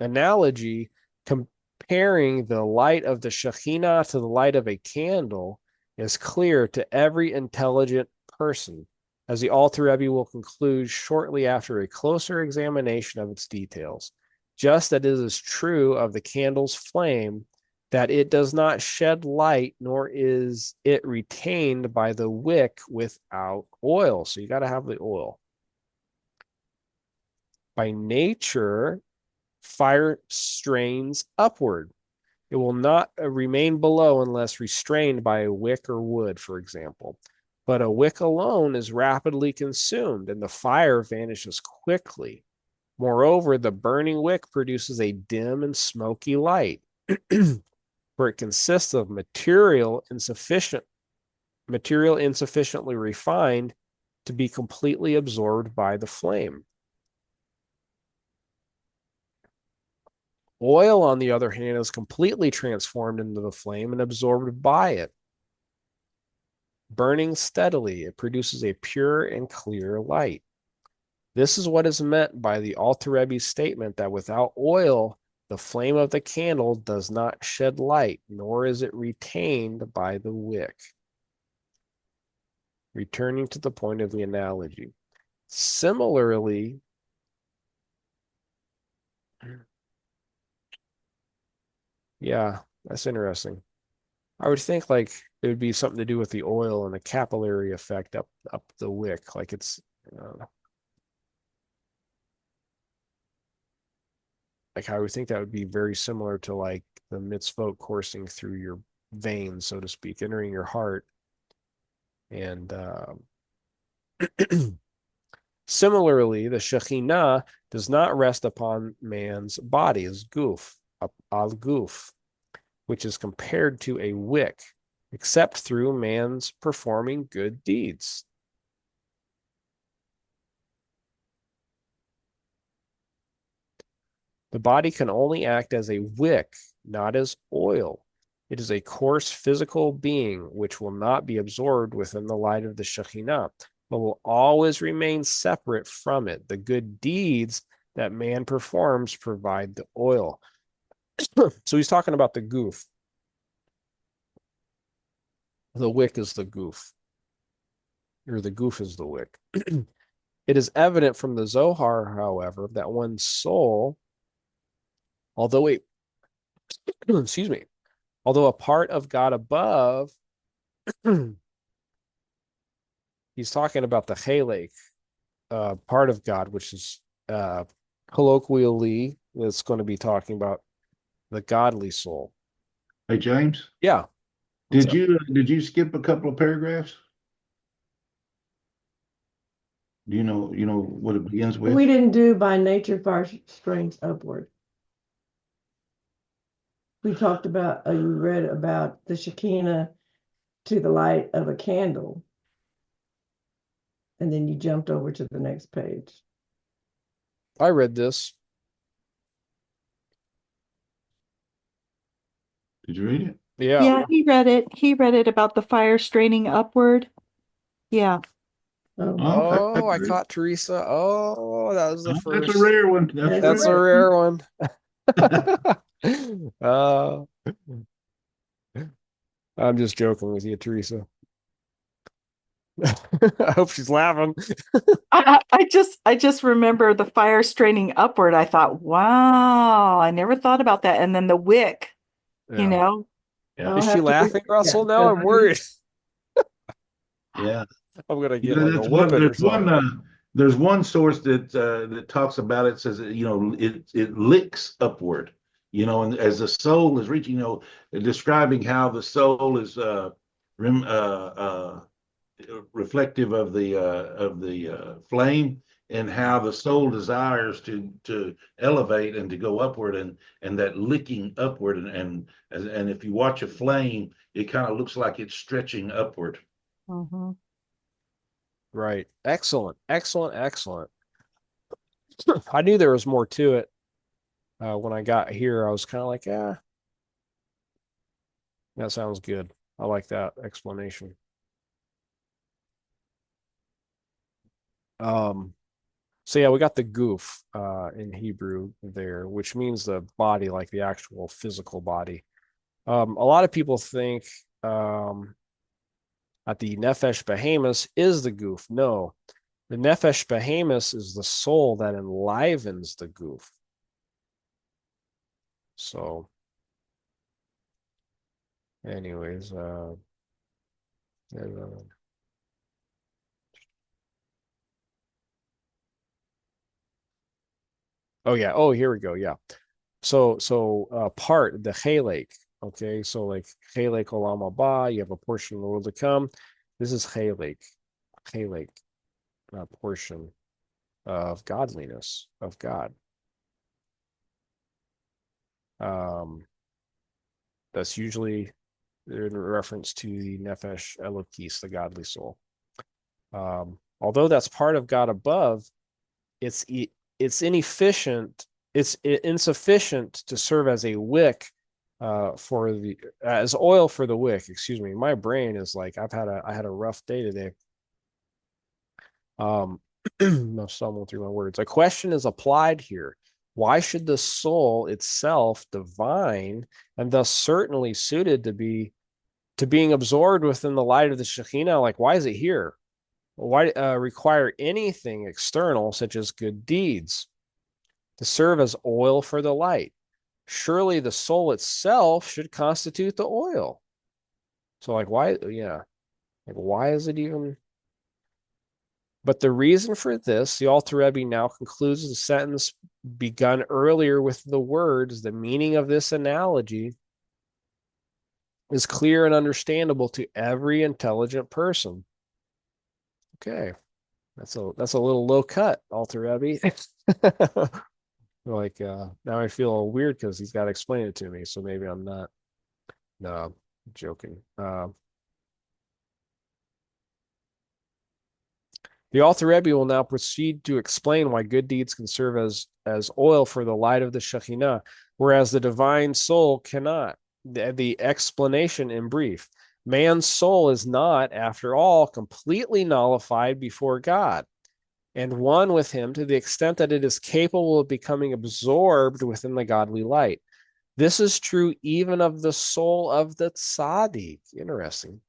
Speaker 1: analogy, comparing the light of the Shekhinah to the light of a candle, is clear to every intelligent person, as the Alter Rebbe will conclude shortly after a closer examination of its details. Just as it is true of the candle's flame that it does not shed light, nor is it retained by the wick without oil. So you got to have the oil. By nature, fire strains upward. It will not remain below unless restrained by a wick or wood, for example. But a wick alone is rapidly consumed, and the fire vanishes quickly. Moreover, the burning wick produces a dim and smoky light, for it consists of material insufficiently refined to be completely absorbed by the flame. Oil, on the other hand, is completely transformed into the flame and absorbed by it. Burning steadily, it produces a pure and clear light. This is what is meant by the Alter Rebbe's statement that without oil, the flame of the candle does not shed light, nor is it retained by the wick. Returning to the point of the analogy. Similarly, yeah, that's interesting. I would think like it would be something to do with the oil and the capillary effect up the wick. Like it's like I would think that would be very similar to like the mitzvot coursing through your veins, so to speak, entering your heart. And similarly, the Shekhinah does not rest upon man's body, as goof, al goof, which is compared to a wick, except through man's performing good deeds. The body can only act as a wick, not as oil. It is a coarse physical being which will not be absorbed within the light of the Shekhinah, but will always remain separate from it. The good deeds that man performs provide the oil. So he's talking about the goof. The wick is the goof, or the goof is the wick. It is evident from the Zohar, however, that one's soul, although a excuse me, although a part of God above, he's talking about the Chelek, part of God, which is colloquially, it's going to be talking about the godly soul.
Speaker 2: Hey, James,
Speaker 1: Yeah. What's
Speaker 2: did
Speaker 1: up?
Speaker 2: you skip a couple of paragraphs? Do you know what it begins
Speaker 3: We
Speaker 2: with?
Speaker 3: didn't do by nature fire springs upward. We talked about, you read about the Shekinah to the light of a candle, and then you jumped over to the next page.
Speaker 1: I read this.
Speaker 2: Did you read it?
Speaker 1: Yeah.
Speaker 4: Yeah, he read it. He read it about the fire straining upward. Yeah.
Speaker 3: Oh,
Speaker 2: Oh, okay.
Speaker 1: Oh, I caught Teresa. Oh, that was the
Speaker 2: Oh, that's a
Speaker 1: first.
Speaker 2: rare one. That's a
Speaker 3: that's
Speaker 1: That's
Speaker 2: rare
Speaker 1: a
Speaker 3: right.
Speaker 1: rare one.
Speaker 2: one.
Speaker 1: uh, I'm just joking with you, Teresa. I hope she's laughing.
Speaker 4: I just remember the fire straining upward. I thought, wow, I never thought about that. And then the wick, you
Speaker 1: Yeah.
Speaker 4: know.
Speaker 2: Yeah,
Speaker 1: Is
Speaker 3: I'll
Speaker 1: she
Speaker 3: have to read
Speaker 1: laughing,
Speaker 3: it
Speaker 1: Russell?
Speaker 3: again
Speaker 1: Now
Speaker 3: because
Speaker 1: I'm
Speaker 3: I didn't.
Speaker 1: worried.
Speaker 2: yeah.
Speaker 1: I'm gonna
Speaker 2: You
Speaker 1: get
Speaker 2: know,
Speaker 1: like a
Speaker 2: that's one.
Speaker 1: whooping or something.
Speaker 2: There's one source that talks about it. Says you know it licks upward. You know, and as the soul is reaching, you know, describing how the soul is rem, reflective of the flame, and how the soul desires to elevate and to go upward, and that licking upward, and if you watch a flame, it kind of looks like it's stretching upward.
Speaker 4: Mhm.
Speaker 1: Right. Excellent. Excellent. Excellent. I knew there was more to it. When I got here, I was kind of like, yeah, that sounds good. I like that explanation. Um, so yeah, we got the goof in Hebrew there, which means the body, like the actual physical body. A lot of people think that the nefesh behemoth is the goof. No, the nefesh behemoth is the soul that enlivens the goof. So, anyways, oh yeah, oh here we go. Yeah, part the Chelek. Okay, so like Chelek Olam Haba, you have a portion of the world to come. This is Chelek, portion of godliness of God. Um, that's usually in reference to the Nefesh Elokis, the godly soul. Although that's part of God above, it's it's inefficient. It's insufficient to serve as a wick for the as oil for the wick. Excuse me. My brain is like I had a rough day today. I'm stumbling through my words. A question is applied here. Why should the soul itself divine and thus certainly suited to being absorbed within the light of the Shekhinah? Like, why is it here? Why require anything external, such as good deeds, to serve as oil for the light? Surely the soul itself should constitute the oil. So, like, why? Yeah, like, why is it even? But the reason for this, the Alter Rebbe now concludes the sentence begun earlier with the words, the meaning of this analogy is clear and understandable to every intelligent person. Okay, that's a little low cut, Alter Rebbe. Like now I feel weird because he's got to explain it to me, so maybe I'm not. No, I'm joking. The Alter Rebbe will now proceed to explain why good deeds can serve as oil for the light of the Shekhinah, whereas the divine soul cannot. The explanation in brief: man's soul is not, after all, completely nullified before God and one with him to the extent that it is capable of becoming absorbed within the godly light. This is true even of the soul of the tzaddik. Interesting.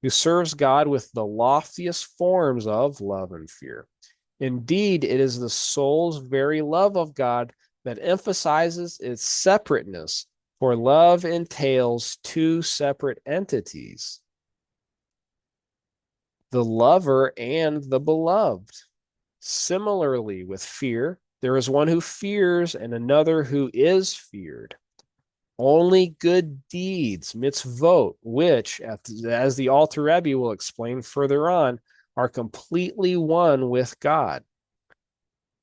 Speaker 1: who serves God with the loftiest forms of love and fear. Indeed, it is the soul's very love of God that emphasizes its separateness, for love entails two separate entities, the lover and the beloved. Similarly, with fear, there is one who fears and another who is feared. Only good deeds, mitzvot, which, as the Alter Rebbe will explain further on, are completely one with God,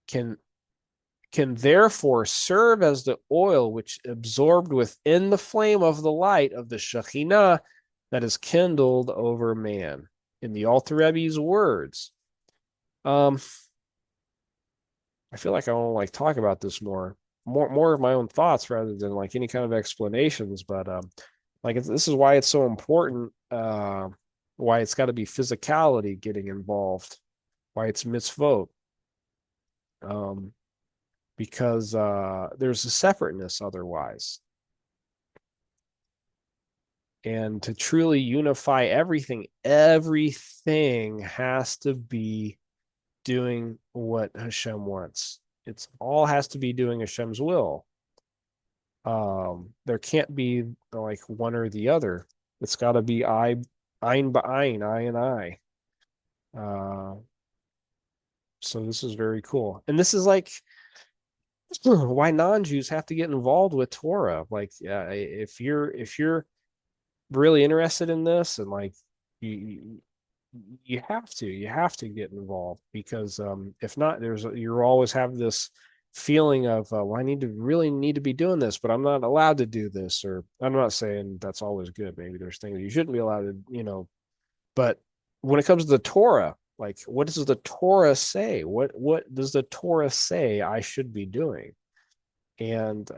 Speaker 1: can therefore serve as the oil which absorbed within the flame of the light of the Shekhinah that is kindled over man. In the Alter Rebbe's words, I feel like I want to like talk about this more of my own thoughts rather than like any kind of explanations. But this is why it's so important. Why it's got to be physicality getting involved. Why it's mitzvot. Because there's a separateness otherwise. And to truly unify everything has to be doing what Hashem wants. It's all has to be doing Hashem's will. There can't be like one or the other. It's got to be ayin ba'ayin, eye and eye. So this is very cool. And this is like why non-Jews have to get involved with Torah. Like, if you're really interested in this, and like you you have to get involved, because if not, you always have this feeling of well, I really need to be doing this, but I'm not allowed to do this. Or I'm not saying that's always good. Maybe there's things you shouldn't be allowed to, but when it comes to the Torah, like, what does the Torah say? What does the Torah say I should be doing? And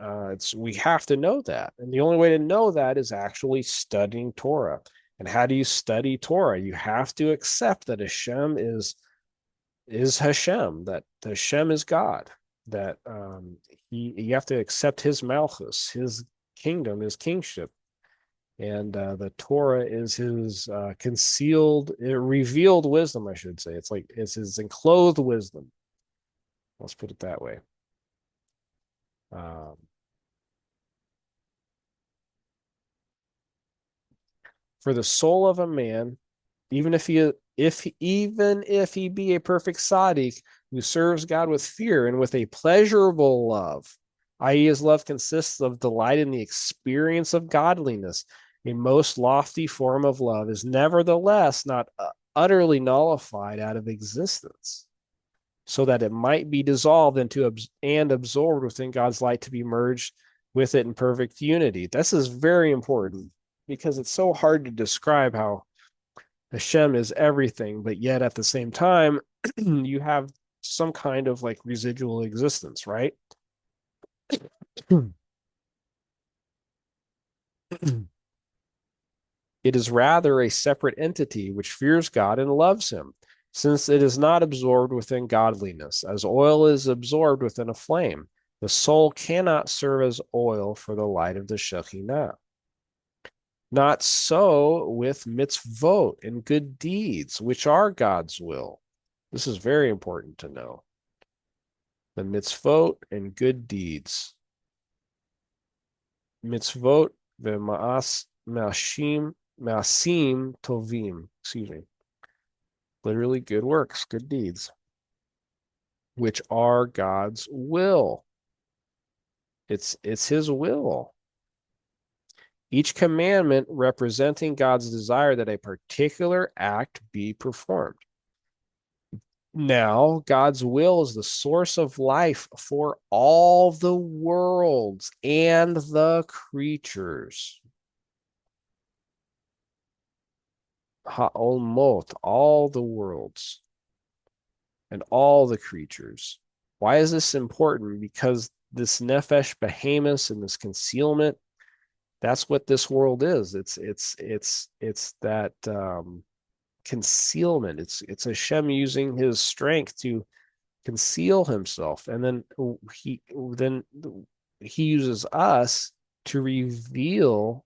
Speaker 1: we have to know that. And the only way to know that is actually studying Torah. And how do you study Torah? You have to accept that Hashem is Hashem, that Hashem is God, that you have to accept his malchus, his kingdom, his kingship. And the Torah is his revealed wisdom, I should say. It's his enclosed wisdom. Let's put it that way. For the soul of a man, even if he be a perfect tzaddik who serves God with fear and with a pleasurable love, i.e., his love consists of delight in the experience of godliness, a most lofty form of love is nevertheless not utterly nullified out of existence, so that it might be dissolved into and absorbed within God's light to be merged with it in perfect unity. This is very important, because it's so hard to describe how Hashem is everything, but yet at the same time, you have some kind of like residual existence, right? It is rather a separate entity which fears God and loves him, since it is not absorbed within godliness, as oil is absorbed within a flame. The soul cannot serve as oil for the light of the Shekhinah. Not so with mitzvot and good deeds, which are God's will. This is very important to know. The mitzvot and good deeds. Mitzvot v'ma'asim tovim. Excuse me. Literally good works, good deeds, which are God's will. It's his will. Each commandment representing God's desire that a particular act be performed. Now, God's will is the source of life for all the worlds and the creatures. Ha'olmot, all the worlds and all the creatures. Why is this important? Because this nefesh behemoth and this concealment, that's what this world is. It's that concealment. It's Hashem using his strength to conceal himself, and then he uses us to reveal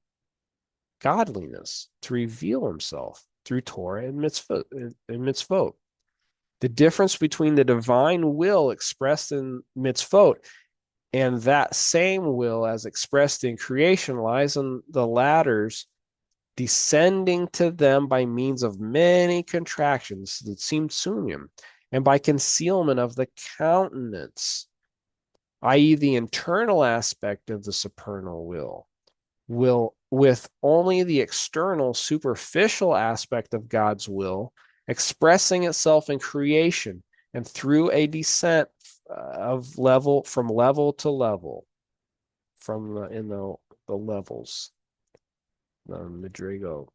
Speaker 1: godliness, to reveal himself, through Torah and mitzvot. The difference between the divine will expressed in mitzvot and that same will as expressed in creation lies in the latter's descending to them by means of many contractions that seem sunyam, and by concealment of the countenance, i.e., the internal aspect of the supernal will with only the external superficial aspect of God's will expressing itself in creation and through a descent of level to level from the levels, the Madrigo.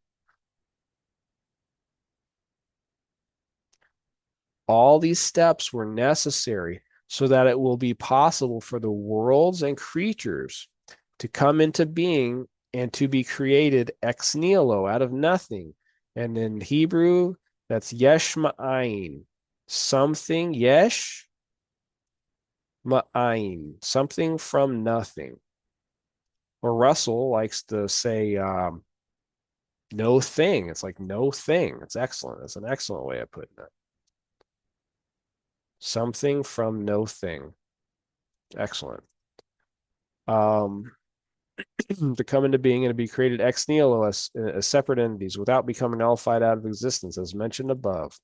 Speaker 1: All these steps were necessary so that it will be possible for the worlds and creatures to come into being and to be created ex nihilo, out of nothing. And in Hebrew, that's yesh ma'ayin, something yesh ma'ayin, something from nothing. Or Russell likes to say no thing. It's like no thing. It's excellent. It's an excellent way of putting it. Something from no thing. Excellent. To come into being and to be created ex nihilo as separate entities without becoming nullified out of existence, as mentioned above.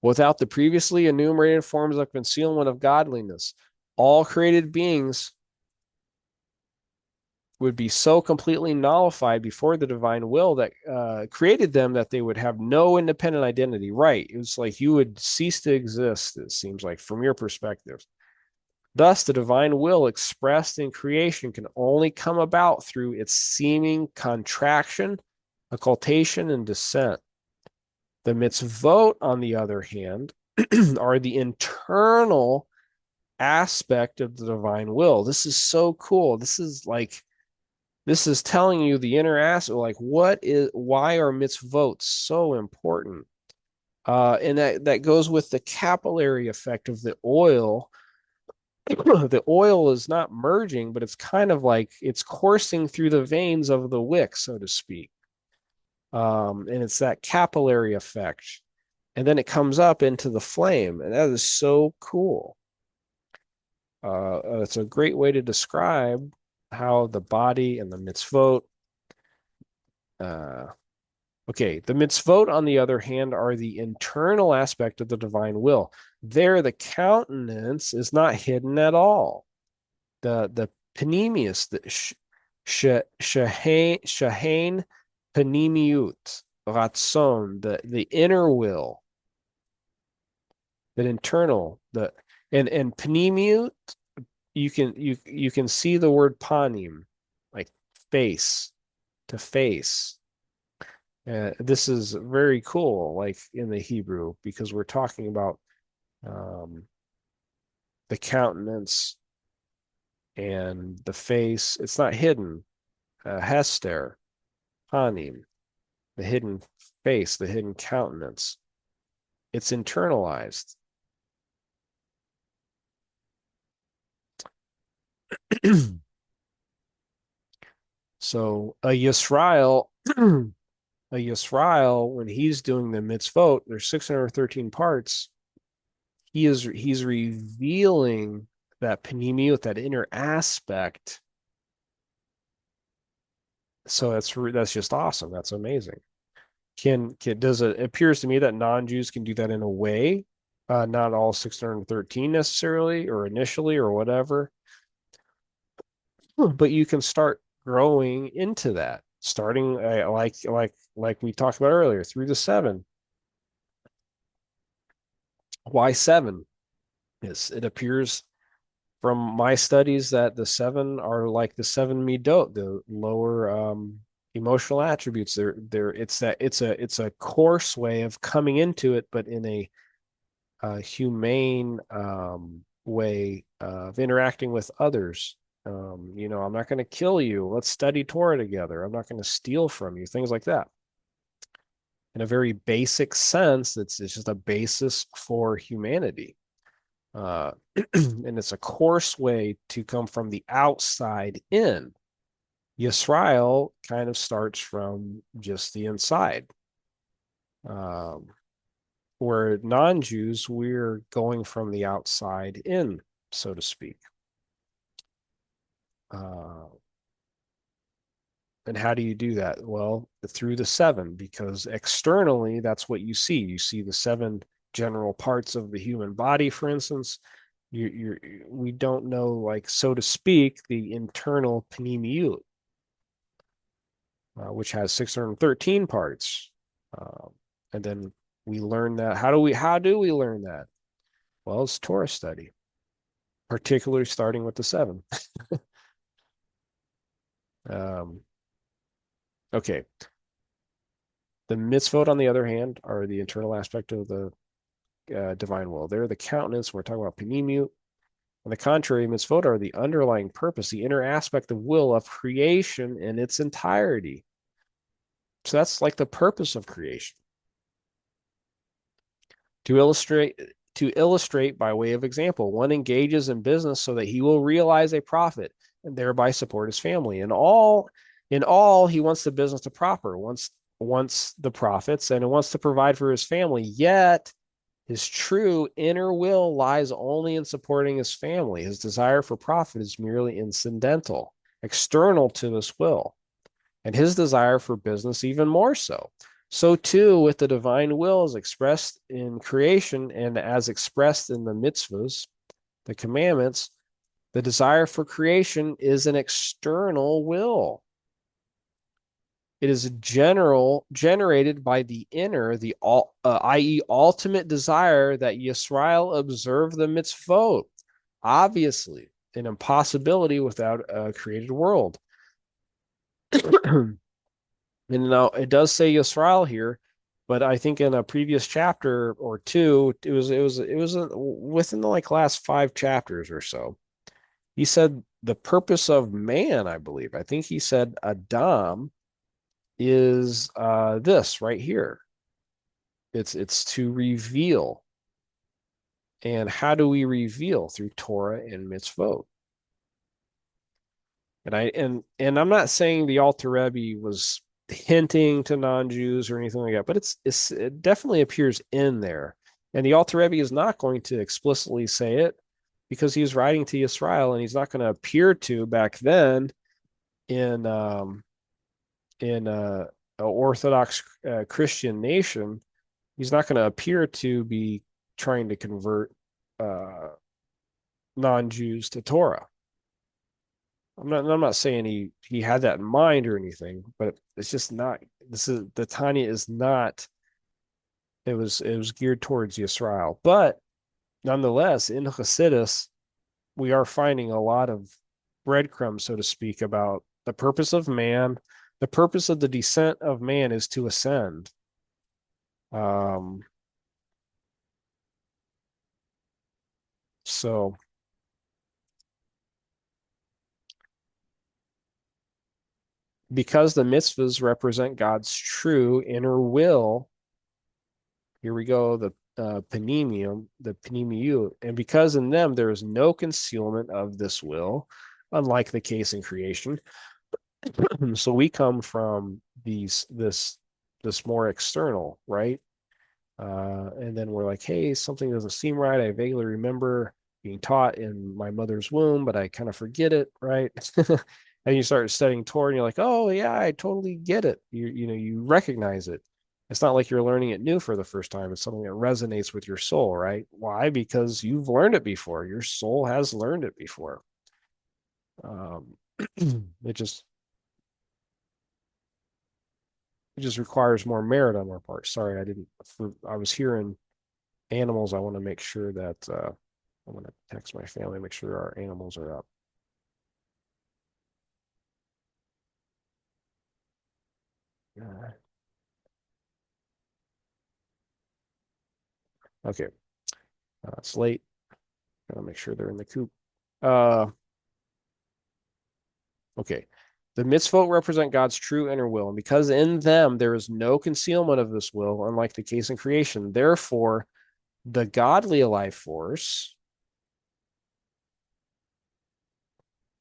Speaker 1: Without the previously enumerated forms of concealment of godliness, all created beings would be so completely nullified before the divine will that created them that they would have no independent identity. Right. It was like you would cease to exist, it seems like, from your perspective. Thus, the divine will expressed in creation can only come about through its seeming contraction, occultation, and descent. The mitzvot, on the other hand, are the internal aspect of the divine will. This is so cool. This is telling you the inner aspect, like why are mitzvot so important? And that goes with the capillary effect of the oil. The oil is not merging, but it's kind of like it's coursing through the veins of the wick, so to speak. And it's that capillary effect. And then it comes up into the flame, and that is so cool. It's a great way to describe how the body and the mitzvot. Okay, the mitzvot, on the other hand, are the internal aspect of the divine will. There, the countenance is not hidden at all. The panemius, the shahain panemiut, ratzon, the inner will, that internal, and panemiut, you can see the word panim, like face to face. This is very cool, like in the Hebrew, because we're talking about the countenance and the face. It's not hidden. Hester, panim, the hidden face, the hidden countenance. It's internalized. So a Yisrael, when he's doing the mitzvot, there's 613 parts. He's revealing that panemiut, that inner aspect. So that's just awesome. That's amazing. It appears to me that non-Jews can do that in a way, not all 613 necessarily, or initially, or whatever. But you can start growing into that, starting like we talked about earlier, through the 7. Why 7? It appears from my studies that the 7 are like the 7 midot, the lower emotional attributes. It's a coarse way of coming into it, but in a humane way of interacting with others. I'm not going to kill you. Let's study Torah together. I'm not going to steal from you. Things like that. In a very basic sense, it's just a basis for humanity. And it's a coarse way to come from the outside in. Yisrael kind of starts from just the inside. Where non-Jews, we're going from the outside in, so to speak. And how do you do that? Well, through the seven, because externally, that's what you see. You see the seven general parts of the human body, for instance. We don't know, like, so to speak, the internal panemiut, which has 613 parts. And then we learn that. How do we learn that? Well, it's Torah study, particularly starting with the seven. Okay. The mitzvot, on the other hand, are the internal aspect of the divine will. They're the countenance. We're talking about panemiut. On the contrary, mitzvot are the underlying purpose, the inner aspect of will of creation in its entirety. So that's like the purpose of creation. To illustrate by way of example, one engages in business so that he will realize a profit and thereby support his family. In all, he wants the business to prosper, wants the profits, and wants to provide for his family. Yet his true inner will lies only in supporting his family. His desire for profit is merely incidental, external to this will, and his desire for business even more so. So too with the divine will as expressed in creation and as expressed in the mitzvahs, the commandments, the desire for creation is an external will. It is generated by the inner, i.e., ultimate desire that Yisrael observe the mitzvot. Obviously, an impossibility without a created world. And now it does say Yisrael here, but I think in a previous chapter or two, it was within the like last 5 chapters or so. He said the purpose of man, I believe. I think he said Adam is this right here. It's to reveal. And how do we reveal? Through Torah and mitzvot. And I'm not saying the Alter Rebbe was hinting to non-Jews or anything like that, but it definitely appears in there. And the Alter Rebbe is not going to explicitly say it because he was writing to Israel, and he's not going to appear to back then in a Orthodox Christian nation. He's not going to appear to be trying to convert non-Jews to Torah. I'm not saying he had that in mind or anything, but it's just not. The Tanya is not. It was geared towards Yisrael, but nonetheless, in Hasidus, we are finding a lot of breadcrumbs, so to speak, about the purpose of man. The purpose of the descent of man is to ascend. So because the mitzvahs represent God's true inner will, here we go, the panemium, the panemiu, and because in them there is no concealment of this will, unlike the case in creation. So we come from this more external, right? And then we're like, hey, something doesn't seem right. I vaguely remember being taught in my mother's womb, but I kind of forget it, right? And you start studying Torah, and you're like, oh yeah, I totally get it. You recognize it. It's not like you're learning it new for the first time. It's something that resonates with your soul, right? Why? Because you've learned it before. Your soul has learned it before. It just requires more merit on our part. Sorry, I was hearing animals. I want to make sure that I want to text my family, make sure our animals are up. Okay. It's late. Gotta make sure they're in the coop. Okay. The mitzvot represent God's true inner will, and because in them there is no concealment of this will, unlike the case in creation, therefore, the godly life force,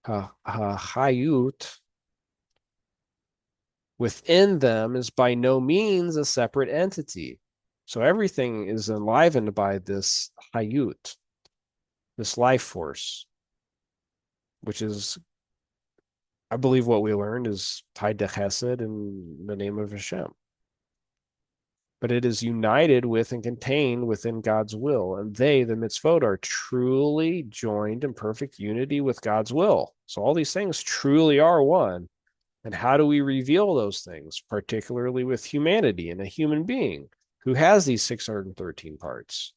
Speaker 1: hayut, within them is by no means a separate entity. So everything is enlivened by this hayut, this life force, which is, I believe, what we learned is tied to Chesed in the name of Hashem. But it is united with and contained within God's will. And they, the mitzvot, are truly joined in perfect unity with God's will. So all these things truly are one. And how do we reveal those things, particularly with humanity and a human being who has these 613 parts?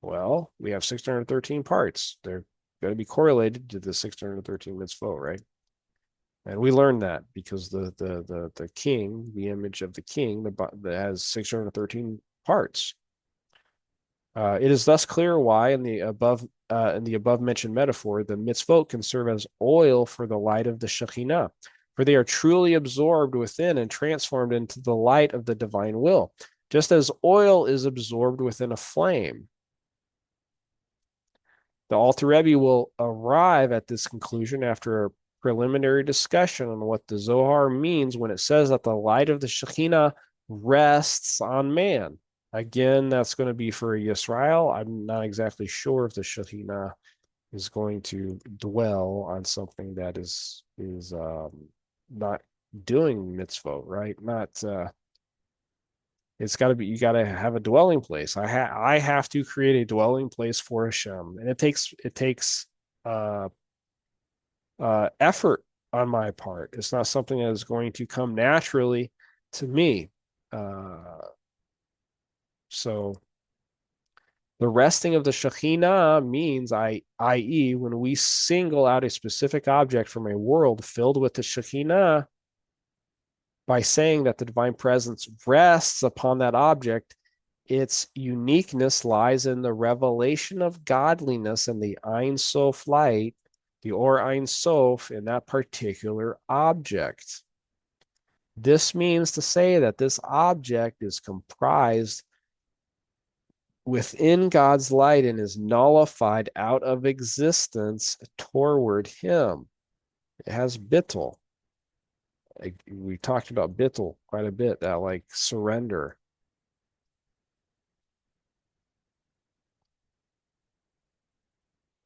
Speaker 1: Well, we have 613 parts. They're going to be correlated to the 613 mitzvot, right? And we learned that because the king, the image of the king, that has 613 parts. It is thus clear why in the above mentioned metaphor, the mitzvot can serve as oil for the light of the Shekhinah, for they are truly absorbed within and transformed into the light of the divine will, just as oil is absorbed within a flame. The Alter Rebbe will arrive at this conclusion after a preliminary discussion on what the Zohar means when it says that the light of the Shekhinah rests on man. Again, that's going to be for Yisrael. I'm not exactly sure if the Shekhinah is going to dwell on something that is not doing mitzvot, right? Not it's got to be, you got to have a dwelling place. I have to create a dwelling place for Hashem, and it takes effort on my part. It's not something that is going to come naturally to me. So the resting of the Shekhinah means, i.e., when we single out a specific object from a world filled with the Shekhinah, by saying that the divine presence rests upon that object, its uniqueness lies in the revelation of godliness and the Ein Sof light, the Or Ein Sof, in that particular object. This means to say that this object is comprised within God's light and is nullified out of existence toward Him. It has bittul. We talked about bittul quite a bit, that like surrender.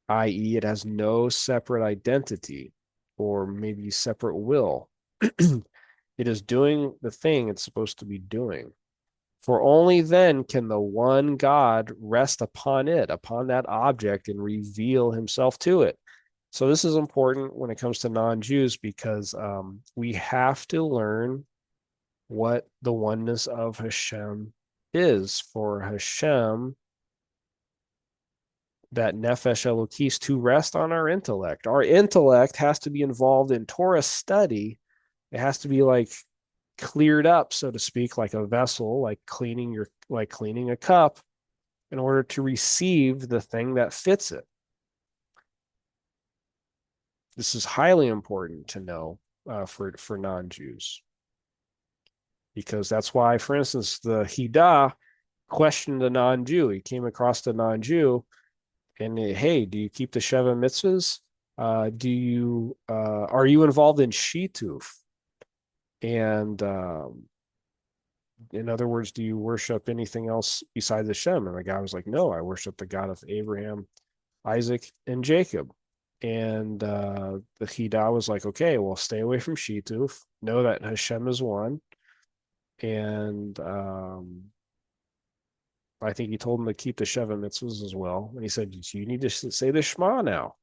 Speaker 1: I.e., it has no separate identity or maybe separate will. It is doing the thing it's supposed to be doing. For only then can the one God rest upon it, upon that object, and reveal himself to it. So this is important when it comes to non-Jews, because we have to learn what the oneness of Hashem is. For Hashem, that nefesh elokis, to rest on our intellect. Our intellect has to be involved in Torah study. It has to be like cleared up, so to speak, like a vessel, like cleaning a cup, in order to receive the thing that fits it. This is highly important to know for non-Jews, because that's why, for instance, the Hida questioned a non-Jew. He came across a non-Jew, and hey, do you keep the Sheva mitzvahs? Are you involved in shituf? And in other words, do you worship anything else besides Hashem? And the guy was like, no, I worship the God of Abraham, Isaac, and Jacob. And the Chida was like, okay, well, stay away from shituf. Know that Hashem is one. And I think he told him to keep the Sheva mitzvahs as well. And he said, you need to say the Shema now.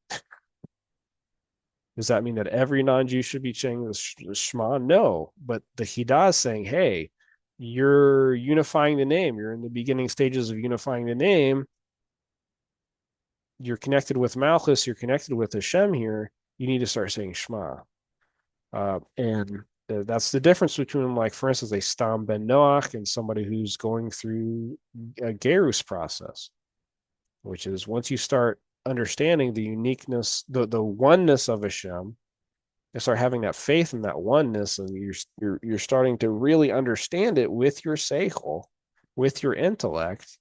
Speaker 1: Does that mean that every non-Jew should be saying the Shema? No, but the Hida is saying, hey, you're unifying the name. You're in the beginning stages of unifying the name. You're connected with Malchus. You're connected with Hashem here. You need to start saying Shema. And that's the difference between, like, for instance, a Stam ben Noach and somebody who's going through a Gerus process, which is once you start understanding the uniqueness, the oneness of Hashem, and start having that faith in that oneness, and you're starting to really understand it with your seichel, with your intellect,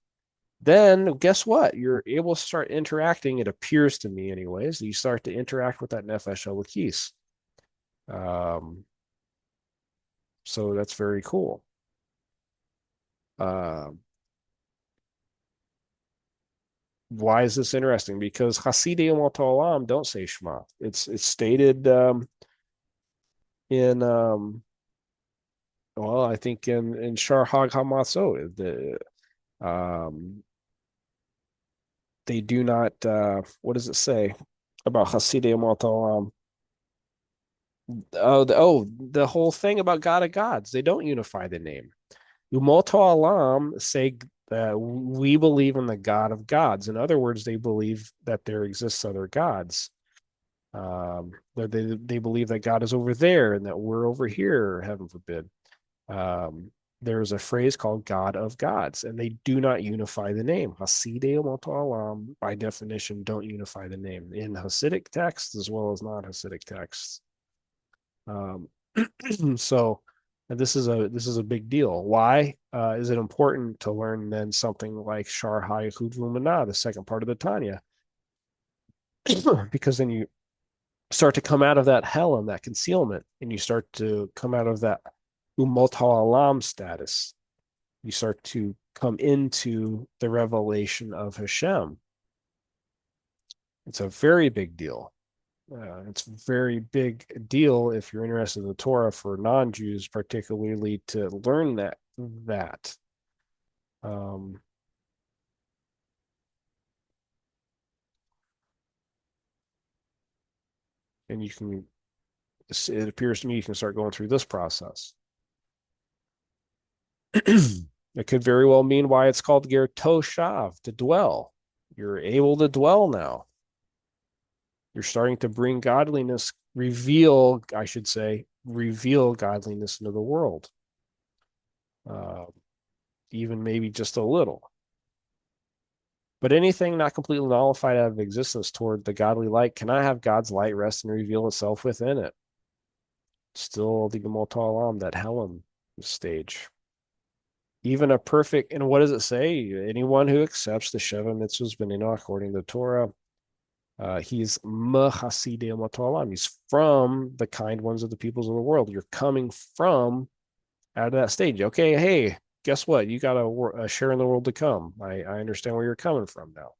Speaker 1: then guess what? You're able to start interacting. It appears to me, anyways, you start to interact with that nefesh elokis. So that's very cool. Why is this interesting? Because Hasidei Umot Olam don't say Shema. It's stated in well, I think in Shar Hag Hamatzot, they do not. What does it say about Hasidei Umot Olam? The whole thing about God of gods. They don't unify the name. Umot Olam say that we believe in the God of gods. In other words, they believe that there exists other gods. They believe that God is over there and that we're over here, heaven forbid. There's a phrase called God of gods, and they do not unify the name. Hasidei Umot Olam, by definition, don't unify the name in Hasidic texts as well as non-Hasidic texts. So this is a big deal. Why is it important to learn then something like Shar HaYichud V'Umunah, the second part of the Tanya? Because then you start to come out of that Helm, that concealment, and you start to come out of that Umot HaOlam status. You start to come into the revelation of Hashem. It's a very big deal. It's a very big deal if you're interested in the Torah for non-Jews, particularly to learn that. And you can, it appears to me, you can start going through this process. It could very well mean why it's called Ger Toshav, to dwell. You're able to dwell now. You're starting to bring godliness, reveal godliness into the world. Even maybe just a little. But anything not completely nullified out of existence toward the godly light cannot have God's light rest and reveal itself within it. Still the Umot Olam, that Helm stage. Even a perfect, and what does it say? Anyone who accepts the Sheva Mitzvahs Benino according to the Torah, he's Hasidei Umot Olam. He's from the kind ones of the peoples of the world. You're coming from out of that stage. Okay, hey, guess what? You got a share in the world to come. I understand where you're coming from now.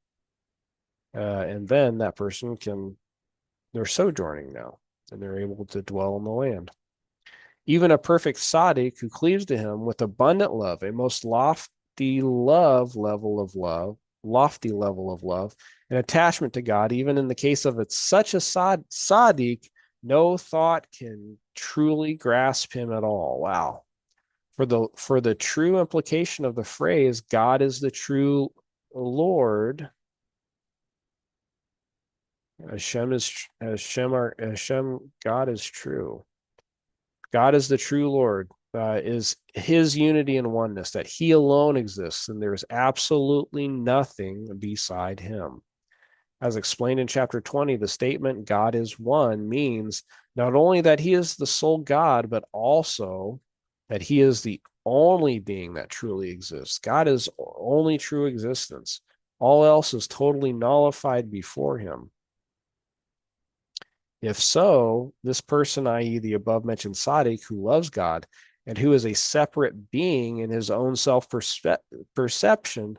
Speaker 1: And then that person they're sojourning now, and they're able to dwell in the land. Even a perfect tzaddik who cleaves to him with abundant love, a most lofty level of love, and attachment to God, even in the case of such a tzaddik, no thought can truly grasp him at all. Wow. For the true implication of the phrase, God is the true Lord. God is true. God is the true Lord, is his unity and oneness, that he alone exists, and there is absolutely nothing beside him. As explained in chapter 20, the statement God is one means not only that he is the sole God, but also that he is the only being that truly exists. God is only true existence. All else is totally nullified before him. If so, this person, i.e., the above mentioned tzaddik who loves God and who is a separate being in his own self-perception,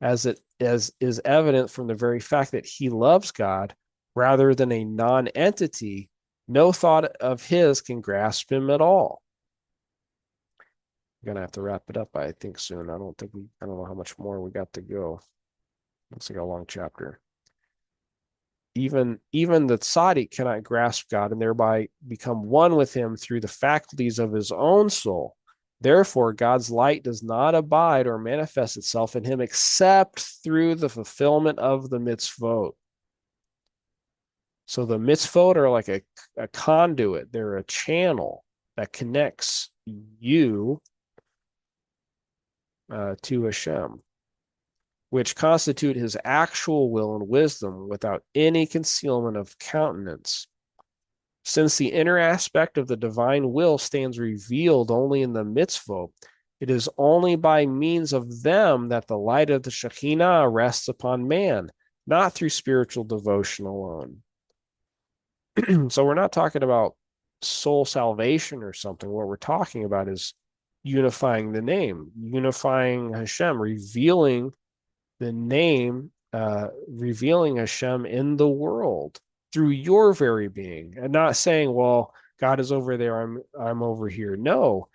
Speaker 1: as is evident from the very fact that he loves God rather than a non-entity, no thought of his can grasp him at all. I'm gonna have to wrap it up, I think, soon. I don't know how much more we got to go. Looks like a long chapter. Even the tzaddik cannot grasp God and thereby become one with him through the faculties of his own soul. Therefore, God's light does not abide or manifest itself in him except through the fulfillment of the mitzvot. So the mitzvot are like a conduit. They're a channel that connects you to Hashem, which constitute his actual will and wisdom without any concealment of countenance. Since the inner aspect of the divine will stands revealed only in the mitzvot, it is only by means of them that the light of the Shekhinah rests upon man, not through spiritual devotion alone. So we're not talking about soul salvation or something. What we're talking about is unifying the name, unifying Hashem, revealing the name, revealing Hashem in the world through your very being, and not saying, well, God is over there, I'm over here. No,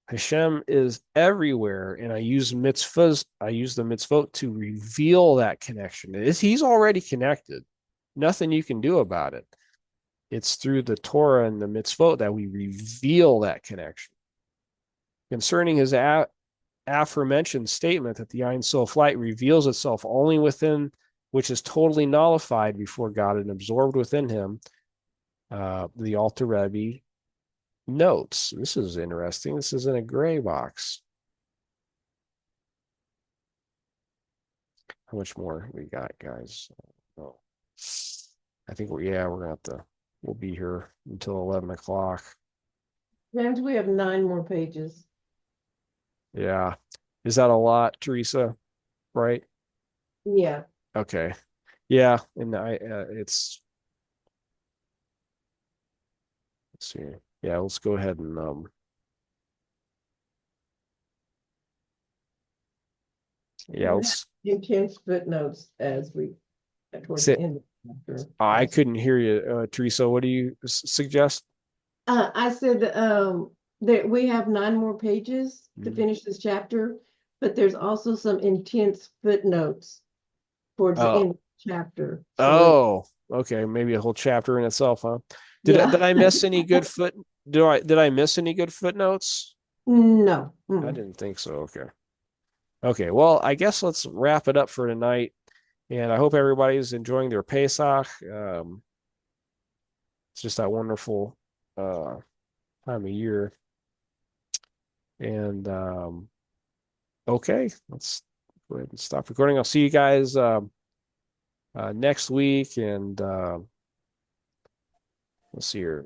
Speaker 1: Hashem is everywhere, and I use mitzvahs. I use the mitzvot to reveal that connection. He's already connected. Nothing you can do about it. It's through the Torah and the mitzvot that we reveal that connection. Concerning his aforementioned statement that the Ein Sof light reveals itself only within, which is totally nullified before God and absorbed within him, the Alter Rebbe notes. This is interesting. This is in a gray box. How much more we got, guys? Oh, I think we're gonna have to. We'll be here until 11 o'clock.
Speaker 3: James, we have 9 more pages.
Speaker 1: Yeah, is that a lot, Teresa? Right?
Speaker 3: Yeah.
Speaker 1: Okay. Yeah, and let's see. Yeah, let's go ahead and yeah, let's
Speaker 3: Intense footnotes as we towards
Speaker 1: say.
Speaker 3: the end of the chapter.
Speaker 1: I couldn't hear you, Teresa. What do you suggest?
Speaker 3: I said that we have 9 more pages to
Speaker 1: Mhm.
Speaker 3: finish this chapter, but there's also some intense footnotes towards the end of the chapter. So
Speaker 1: Okay. Maybe a whole chapter in itself, huh?
Speaker 3: yeah.
Speaker 1: Did I miss any good did I miss any good footnotes?
Speaker 3: No.
Speaker 1: I didn't think so. Okay. Okay. Well, I guess let's wrap it up for tonight. And I hope everybody's enjoying their Pesach. It's just that wonderful time of year. And okay, let's go ahead and stop recording. I'll see you guys next week. And let's see here.